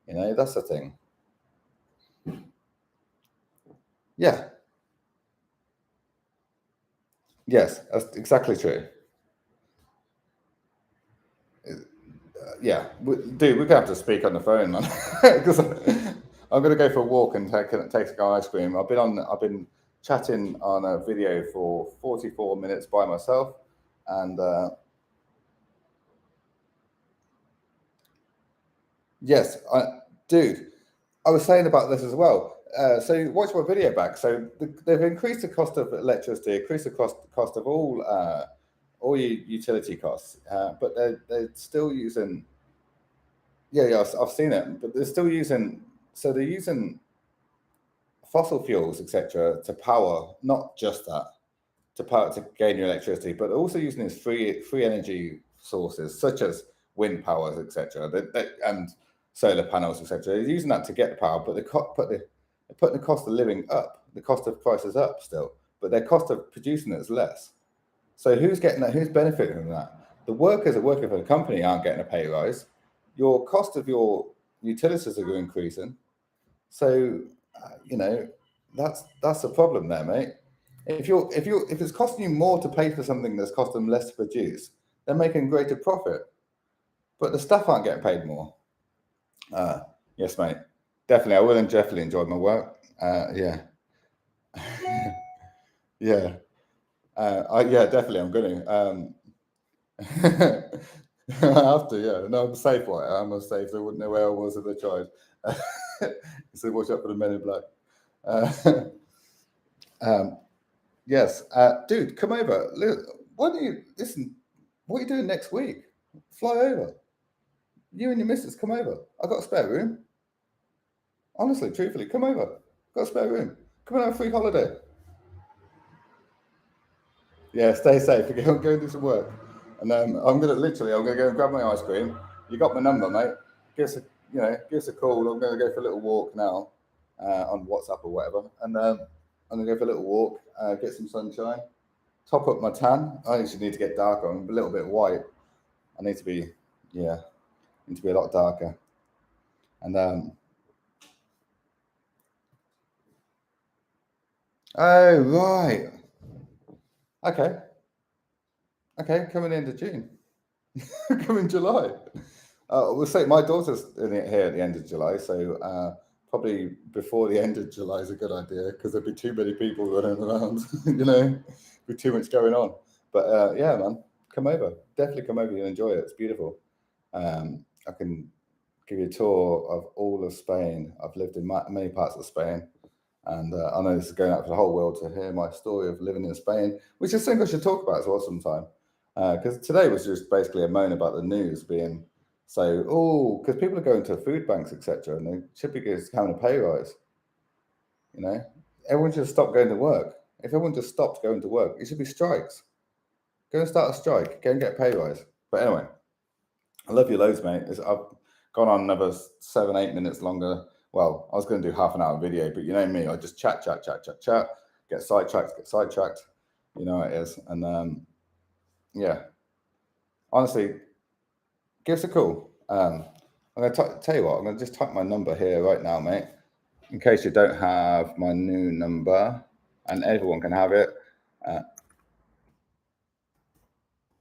That's the thing. Yeah. Yes, that's exactly true. Yeah, dude, we're gonna have to speak on the phone, man, because I'm gonna go for a walk and take some ice cream. I've been chatting on a video for 44 minutes by myself, and yes, dude, I was saying about this as well. So watch my video back. So they've increased the cost of electricity, increased the cost of all your utility costs, but they're still using. Yeah, I've seen it, but they're still using. So they're using fossil fuels, etc., to power, not just that, to power to gain your electricity, but also using these free energy sources such as wind powers, etc., and solar panels, etc. They're using that to get the power, but they're putting the cost of living up, the cost of prices up still, but their cost of producing it is less. So who's getting that? Who's benefiting from that? The workers that are working for the company aren't getting a pay rise. Your cost of your utilities are increasing. So that's a problem there, mate. If it's costing you more to pay for something that's cost them less to produce, they're making greater profit, but the staff aren't getting paid more. Yes, mate. Definitely, I will definitely enjoy my work. Yeah, yeah, definitely, I'm going to. I have to, yeah. No, I'm safe. I'm a safe. I wouldn't know where I was if I tried. So watch out for the men in black. Yes, dude, come over. Why don't you listen? What are you doing next week? Fly over. You and your missus, come over. I've got a spare room. Honestly, truthfully, come over. Got a spare room. Come on, have a free holiday. Yeah, stay safe. Go and do some work. And I'm gonna go and grab my ice cream. You got my number, mate. Give us a call. I'm gonna go for a little walk now on WhatsApp or whatever, and I'm gonna go for a little walk, get some sunshine, top up my tan. I actually need to get darker. I'm a little bit white. I need to be a lot darker. And oh right, okay, coming into June, coming July. We'll say my daughter's here at the end of July, so probably before the end of July is a good idea because there'd be too many people running around, with too much going on. But yeah, man, come over. Definitely come over and enjoy it. It's beautiful. I can give you a tour of all of Spain. I've lived in many parts of Spain, and I know this is going out for the whole world to hear my story of living in Spain, which is something I should talk about as well sometime. Because today was just basically a moan about the news being because people are going to food banks, etc., and they should be having a pay rise. Everyone should stop going to work. If everyone just stopped going to work, it should be strikes. Go and start a strike. Go and get a pay rise. But anyway, I love you loads, mate. I've gone on another 7-8 minutes longer. Well, I was going to do half an hour video, but you know me, I just chat, get sidetracked. You know how it is. And yeah, honestly, give us a call. I'm going to tell you what, I'm going to just type my number here right now, mate, in case you don't have my new number, and everyone can have it.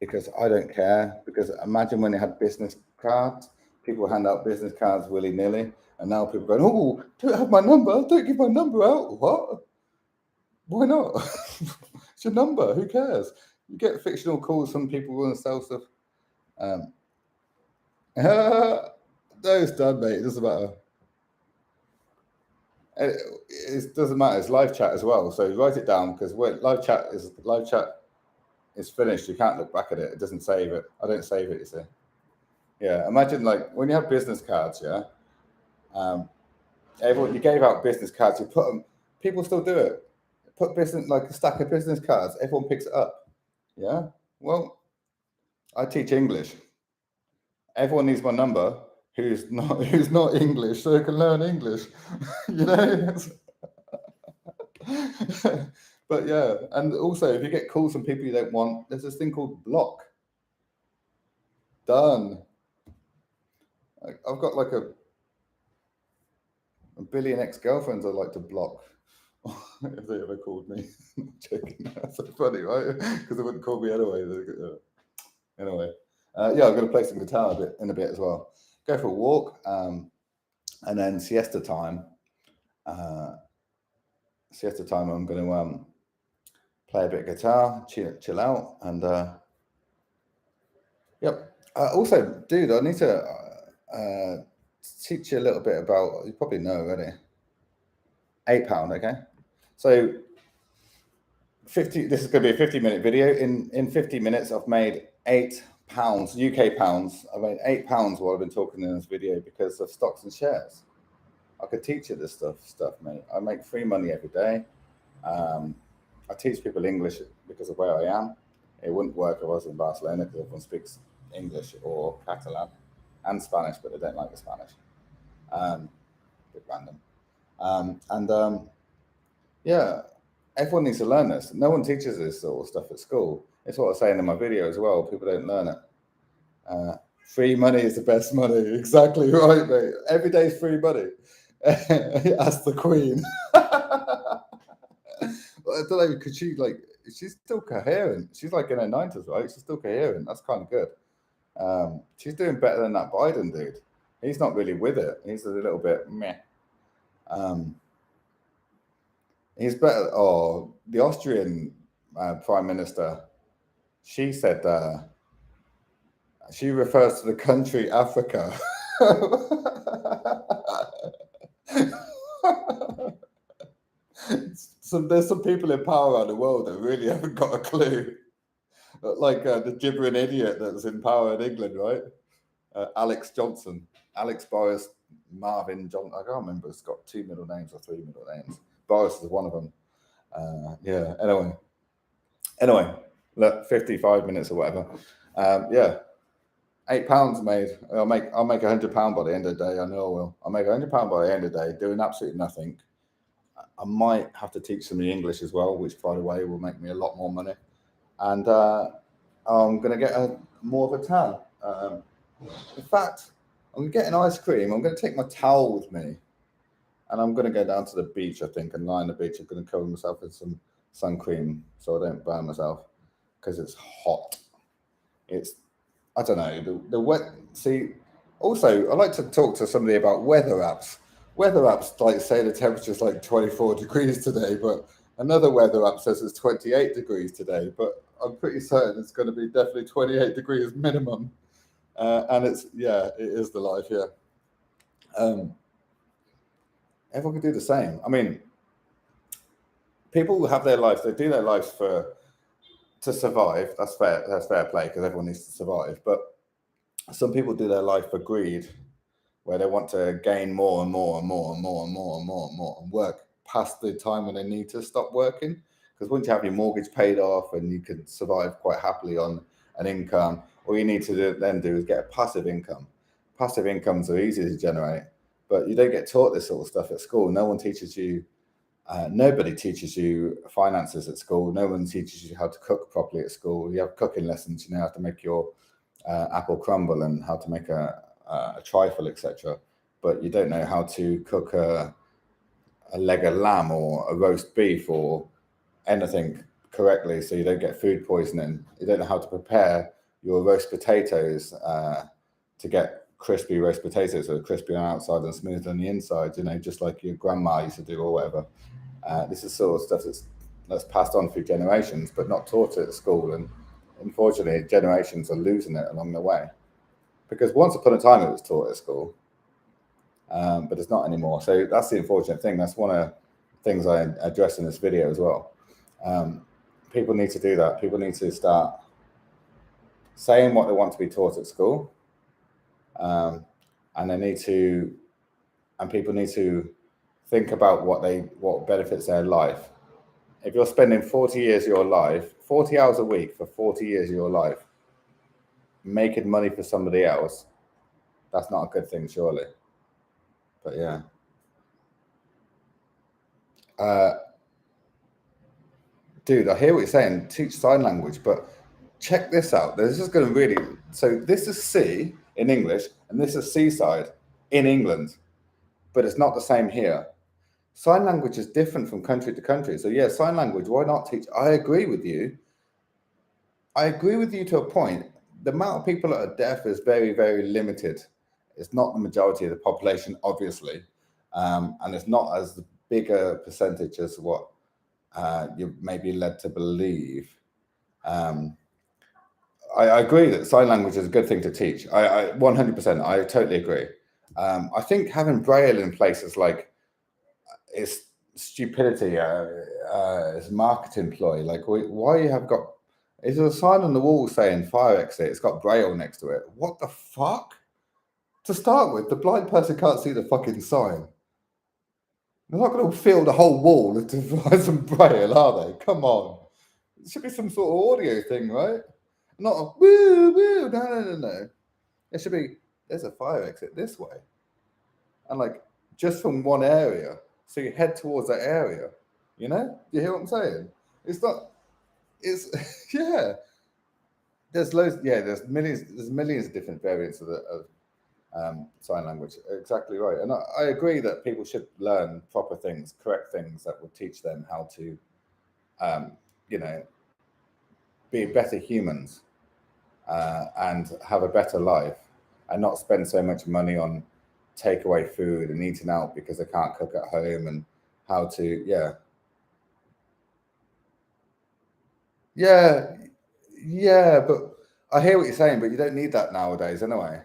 Because I don't care. Because imagine when they had business cards, people hand out business cards willy-nilly, and now people going, "Oh, don't have my number. Don't give my number out." What? Why not? It's your number. Who cares? You get fictional calls from people who want to sell stuff. No, it's done, mate. It doesn't matter. It doesn't matter. It's live chat as well, so write it down because live chat is finished. You can't look back at it. It doesn't save it. I don't save it. You see. Yeah. Imagine like when you have business cards. Yeah. Everyone, you gave out business cards. You put them. People still do it. Put a stack of business cards. Everyone picks it up. Yeah. Well, I teach English. Everyone needs my number. Who's not English, so they can learn English. But yeah, and also if you get calls from people you don't want, there's this thing called block. Done. I've got like a billion ex-girlfriends I'd like to block. If they ever called me. I'm joking. That's so funny, right? Because they wouldn't call me anyway. Anyway, I'm going to play some guitar in a bit as well. Go for a walk, and then siesta time. I'm going to play a bit of guitar, chill out, and yep. Also, dude, I need to teach you a little bit about. You probably know already. £8, okay. So 50. This is going to be a 50-minute video. In 50 minutes, I've made £8, UK pounds. I've made £8 while I've been talking in this video because of stocks and shares. I could teach it this stuff, mate. I make free money every day. I teach people English because of where I am. It wouldn't work if I was in Barcelona because everyone speaks English or Catalan and Spanish, but they don't like the Spanish. A bit random. Yeah, everyone needs to learn this. No one teaches this sort of stuff at school. It's what I was saying in my video as well. People don't learn it. Free money is the best money. Exactly right, mate. Every day's free money. Ask the Queen. I don't know, because she's still coherent. She's like in her 90s, right? She's still coherent. That's kind of good. She's doing better than that Biden dude. He's not really with it. He's a little bit meh. He's better. Oh, the Austrian Prime Minister, she said she refers to the country Africa. So there's some people in power around the world that really haven't got a clue. Like the gibbering idiot that's in power in England, right? Alex Boris Marvin Johnson. I can't remember. It's got 2 middle names or 3 middle names. Boris is one of them. Yeah. Anyway, look, 55 minutes or whatever. Yeah. £8 made. I'll make £100 by the end of the day. I know I will. I'll make £100 by the end of the day doing absolutely nothing. I might have to teach some English as well, which, by the way, will make me a lot more money. And I'm going to get more of a tan. In fact, I'm getting ice cream. I'm going to take my towel with me. And I'm going to go down to the beach, I think, and lie on the beach. I'm going to cover myself in some sun cream so I don't burn myself because it's hot. I don't know, the wet. See, also, I like to talk to somebody about weather apps. Weather apps like say the temperature's like 24 degrees today, but another weather app says it's 28 degrees today. But I'm pretty certain it's going to be definitely 28 degrees minimum. And it is the life, yeah. Everyone can do the same. I mean, people who have their lives, they do their lives to survive. That's fair play because everyone needs to survive. But some people do their life for greed, where they want to gain more and more and more and more and more and more and more and work past the time when they need to stop working. Because once you have your mortgage paid off and you can survive quite happily on an income, all you need to do is get a passive income. Passive incomes are easy to generate, but you don't get taught this sort of stuff at school. No one teaches you. Nobody teaches you finances at school. No one teaches you how to cook properly at school. You have cooking lessons. You know how to make your apple crumble and how to make a trifle, etc. But you don't know how to cook a leg of lamb or a roast beef or anything correctly, so you don't get food poisoning. You don't know how to prepare your roast potatoes to get crispy roast potatoes, so crispy on the outside and smooth on the inside. You know, just like your grandma used to do or whatever. This is sort of stuff that's passed on through generations, but not taught at school. And unfortunately, generations are losing it along the way. Because once upon a time it was taught at school, but it's not anymore. So that's the unfortunate thing. That's one of the things I address in this video as well. People need to do that. People need to start saying what they want to be taught at school, and people need to think about what benefits their life. If you're spending 40 years of your life, 40 hours a week for 40 years of your life, making money for somebody else, that's not a good thing, surely. But yeah. Dude, I hear what you're saying. Teach sign language, but check this out. This is going to really. So this is C in English, and this is seaside in England, but it's not the same here. Sign language is different from country to country. So yeah, sign language. Why not teach? I agree with you. To a point. The amount of people that are deaf is very, very limited. It's not the majority of the population, obviously, and it's not as big a percentage as what you may be led to believe. I agree that sign language is a good thing to teach. I 100%. I totally agree. I think having Braille in places like it's stupidity. It's a marketing ploy. Like, why you have got? Is there a sign on the wall saying fire exit? It's got Braille next to it. What the fuck? To start with, the blind person can't see the fucking sign. They're not going to fill the whole wall to provide some braille, are they? Come on. It should be some sort of audio thing, right? Not a woo, woo. No. It should be, there's a fire exit this way. And like, just from one area. So you head towards that area. You know? Do you hear what I'm saying? It's not, it's, yeah. There's loads, yeah, there's millions of different variants of sign language. Exactly right. And I agree that people should learn proper things, correct things that would teach them how to, you know, be better humans and have a better life and not spend so much money on takeaway food and eating out because they can't cook at home and how to, yeah, but I hear what you're saying, but you don't need that nowadays anyway.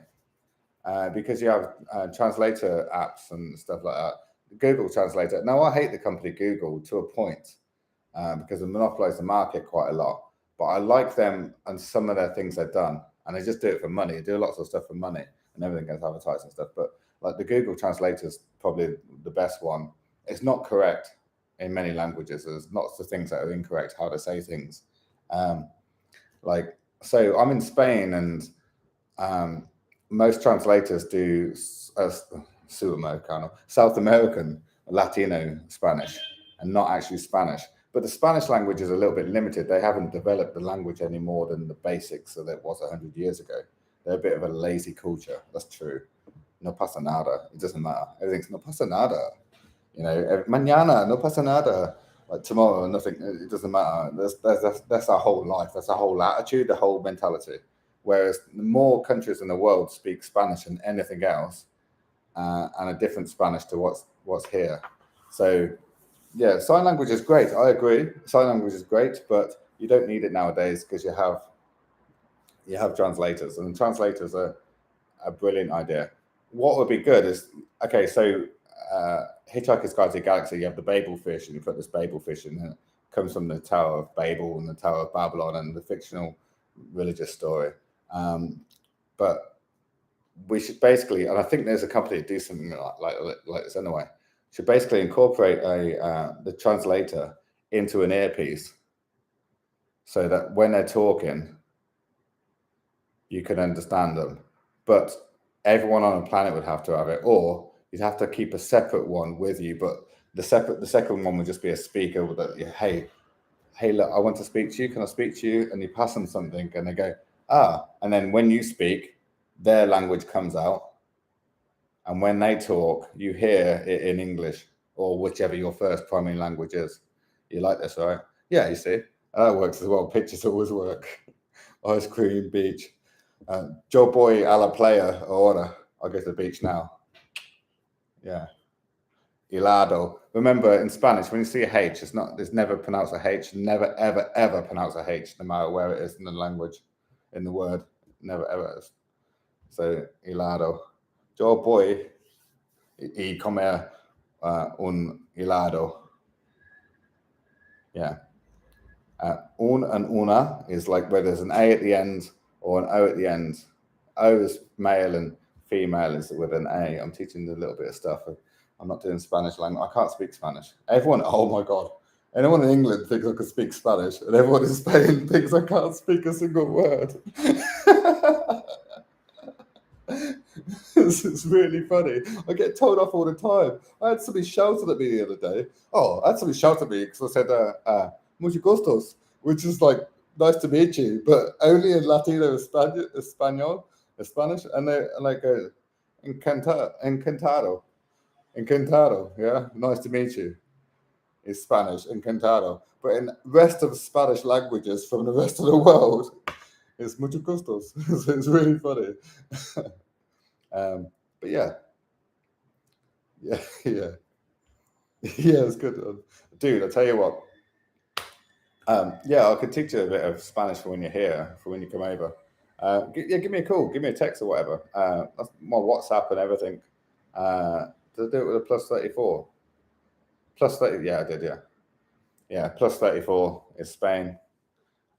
Because you have translator apps and stuff like that. Google Translator. Now, I hate the company Google to a point because they monopolize the market quite a lot. But I like them and some of their things they've done. And they just do it for money. They do lots of stuff for money and everything gets advertised and stuff. But like the Google Translator is probably the best one. It's not correct in many languages. There's lots of things that are incorrect, how to say things. Like, so I'm in Spain and most translators do South American, Latino Spanish, and not actually Spanish. But the Spanish language is a little bit limited. They haven't developed the language any more than the basics that it was 100 years ago. They're a bit of a lazy culture. That's true. No pasa nada. It doesn't matter. Everything's no pasa nada. You know, mañana, no pasa nada. Like tomorrow, nothing. It doesn't matter. That's our whole life. That's our whole attitude, the whole mentality. Whereas more countries in the world speak Spanish than anything else, and a different Spanish to what's here. So, yeah, sign language is great. I agree. Sign language is great, but you don't need it nowadays because you have translators, and translators are a brilliant idea. What would be good is okay. So, Hitchhiker's Guide to the Galaxy, you have the Babel fish, and you put this Babel fish in. And it comes from the Tower of Babel and the Tower of Babylon and the fictional religious story. But we should basically, and I think there's a company that do something like this anyway, should basically incorporate the translator into an earpiece so that when they're talking, you can understand them. But everyone on the planet would have to have it, or you'd have to keep a separate one with you. But the second one would just be a speaker with hey, look, I want to speak to you. Can I speak to you? And you pass them something, and they go, and then when you speak, their language comes out. And when they talk, you hear it in English or whichever your first primary language is. You like this, right? Yeah, you see, that works as well. Pictures always work. Ice cream, beach. Joe boy a la playa ahora. I'll go to the beach now. Yeah. Helado. Remember, in Spanish, when you see a H, it's never pronounced a H. Never, ever, ever pronounce a H, no matter where it is in the language, in the word. Never, ever is. So, helado. Yo voy y comer un helado. Yeah. Un and una is like where there's an A at the end or an O at the end. O is male and female is with an A. I'm teaching a little bit of stuff. I'm not doing Spanish language. I can't speak Spanish. Everyone, oh my God. Anyone in England thinks I can speak Spanish, and everyone in Spain thinks I can't speak a single word. This is really funny. I get told off all the time. I had somebody shouted at me the other day. I had somebody shout at me because I said, mucho gustos, which is like, nice to meet you, but only in Latino Spanish, and they're like, encantado, yeah, nice to meet you, is Spanish, encantado. But in rest of Spanish languages from the rest of the world, it's mucho gustos. So it's really funny. But yeah, yeah, it's good, dude. I tell you what, I could teach you a bit of Spanish for when you're here, for when you come over. Give me a call, give me a text or whatever. That's my WhatsApp and everything. Did I do it with a +34? +30, yeah, I did, yeah. +34 is Spain.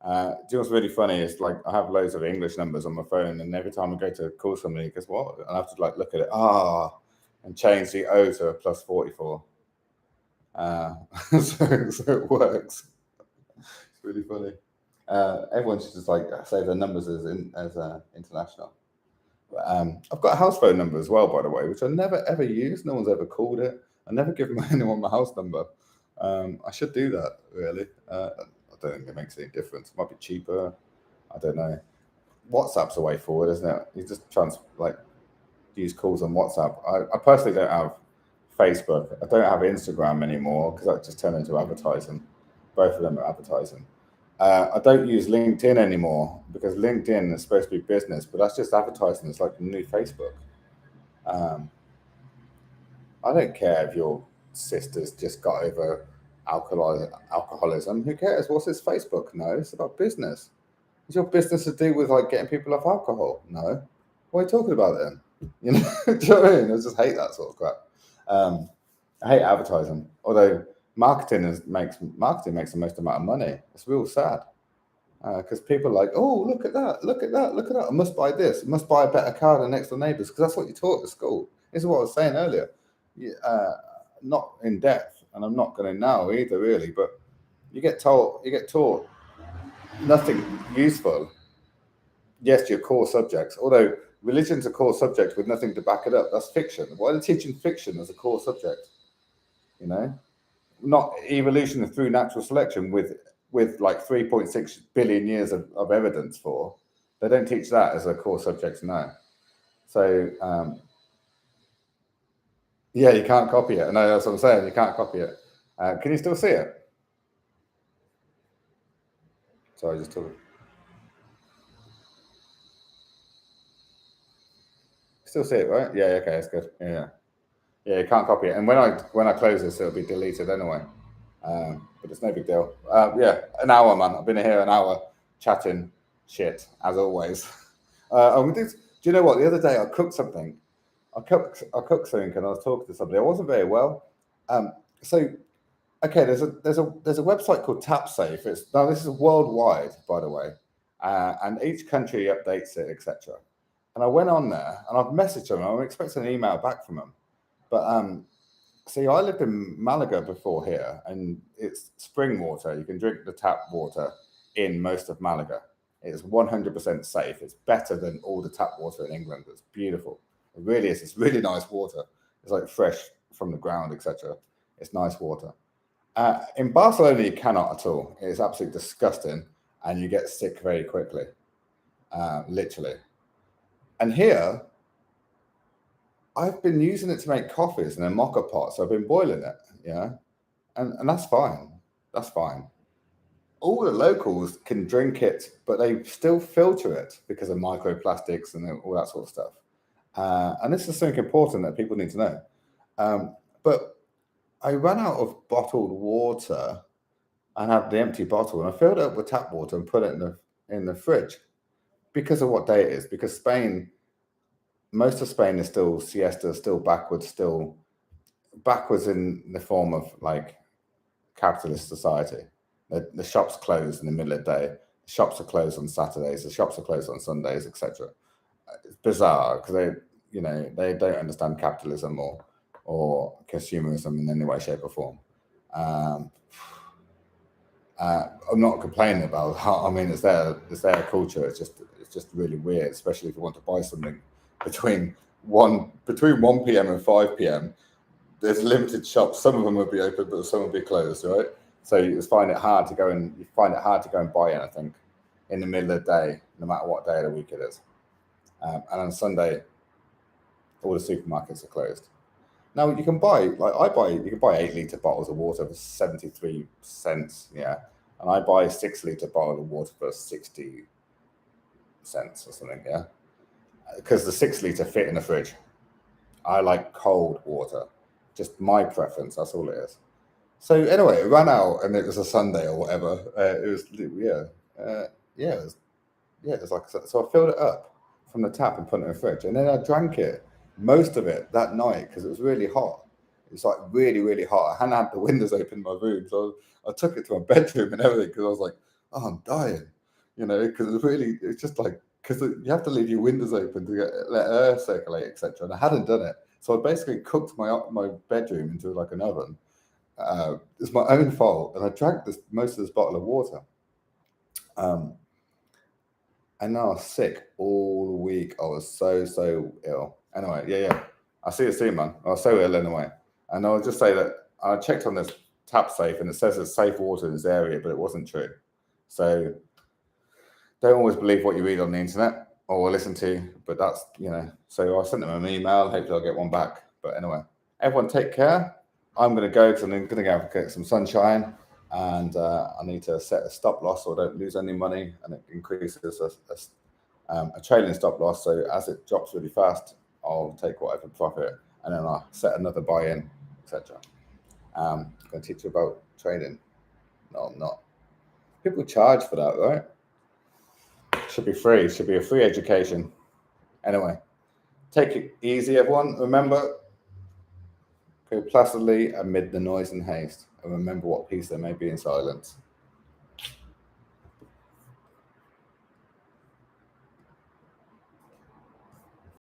Do you know what's really funny? It's like I have loads of English numbers on my phone, and every time I go to call somebody, guess what? I have to like look at it, and change the O to a +44. So it works. It's really funny. Everyone should just like save their numbers as international. I've got a house phone number as well, by the way, which I never ever use. No one's ever called it. I never give anyone my house number. I should do that, really. I don't think it makes any difference. It might be cheaper. I don't know. WhatsApp's a way forward, isn't it? You just use calls on WhatsApp. I personally don't have Facebook. I don't have Instagram anymore because that just turned into advertising. Both of them are advertising. I don't use LinkedIn anymore because LinkedIn is supposed to be business, but that's just advertising. It's like the new Facebook. Um, I don't care if your sister's just got over alcoholism. Who cares? What's his Facebook? No, it's about business. Is your business to do with like getting people off alcohol? No. What are you talking about then? You know, do you know what I mean? I just hate that sort of crap. I hate advertising. Although marketing makes the most amount of money. It's real sad because people are like, oh, look at that, look at that, look at that. I must buy this. I must buy a better car than next door neighbours because that's what you taught at school. This is what I was saying earlier. Not in depth, and I'm not going to now either, really. But you get taught nothing useful. Yes, your core subjects. Although religion's a core subject with nothing to back it up. That's fiction. Why are they teaching fiction as a core subject? You know, not evolution through natural selection with like 3.6 billion years of evidence for. They don't teach that as a core subject now. So yeah, you can't copy it. No, that's what I'm saying. You can't copy it. Can you still see it? Sorry, just talking. Still see it, right? Yeah. Okay, that's good. Yeah. Yeah, you can't copy it. And when I close this, it'll be deleted anyway. But it's no big deal. Yeah, an hour, man. I've been here an hour chatting shit as always. Do you know what? The other day I cooked something. I cooked something and I was talking to somebody. I wasn't very well. So okay, there's a website called TapSafe. Now this is worldwide, by the way, and each country updates it, etc. And I went on there and I've messaged them. I'm expecting an email back from them, but see, I lived in Malaga before here, and it's spring water. You can drink the tap water in most of Malaga. It's 100% safe. It's better than all the tap water in England. It's beautiful. It really is. It's really nice water. It's like fresh from the ground, etc. It's nice water. In Barcelona, you cannot at all. It's absolutely disgusting, and you get sick very quickly, literally. And here, I've been using it to make coffees in a mocha pot, so I've been boiling it, yeah, and that's fine. That's fine. All the locals can drink it, but they still filter it because of microplastics and all that sort of stuff. And this is something important that people need to know. But I ran out of bottled water and had the empty bottle, and I filled it up with tap water and put it in the fridge because of what day it is. Because most of Spain is still siesta, still backwards in the form of like capitalist society. The shops close in the middle of the day. The shops are closed on Saturdays. The shops are closed on Sundays, etc. It's bizarre because they don't understand capitalism or consumerism in any way, shape, or form. I'm not complaining about how. I mean, it's their culture. It's just really weird, especially if you want to buy something between 1 p.m. and 5 p.m. There's limited shops. Some of them will be open, but some will be closed, right? So you find it hard to go and buy anything in the middle of the day, no matter what day of the week it is. And on Sunday, all the supermarkets are closed. Now you can buy 8-litre bottles of water for 73 cents, yeah, and I buy a 6-litre bottle of water for 60 cents or something, yeah, because the 6-litre fit in the fridge. I like cold water, just my preference. That's all it is. So anyway, it ran out, and it was a Sunday or whatever. It was it was like so. I filled it up from the tap and put it in the fridge, and then I drank it, most of it that night because it was really hot. It was like really, really hot. I hadn't had the windows open in my room, so I took it to my bedroom and everything because I was like, oh, I'm dying, because it's just like because you have to leave your windows open to let air circulate, etc. And I hadn't done it, so I basically cooked my bedroom into like an oven. It's my own fault, and I drank most of this bottle of water. And now I was sick all week. I was so ill. Anyway, yeah. I'll see you soon, man. I was so ill anyway. And I'll just say that I checked on this tap safe, and it says there's safe water in this area, but it wasn't true. So don't always believe what you read on the internet or listen to, but that's, so I sent them an email. Hopefully I'll get one back. But anyway, everyone take care. I'm going to go because I'm going to go get some sunshine, and I need to set a stop loss so I don't lose any money, and it increases a trailing stop loss. So as it drops really fast, I'll take whatever profit, and then I'll set another buy-in, etc. I'm going to teach you about trading. No, I'm not. People charge for that, right? Should be free. Should be a free education. Anyway, take it easy, everyone. Remember, go placidly amid the noise and haste, and remember what peace there may be in silence.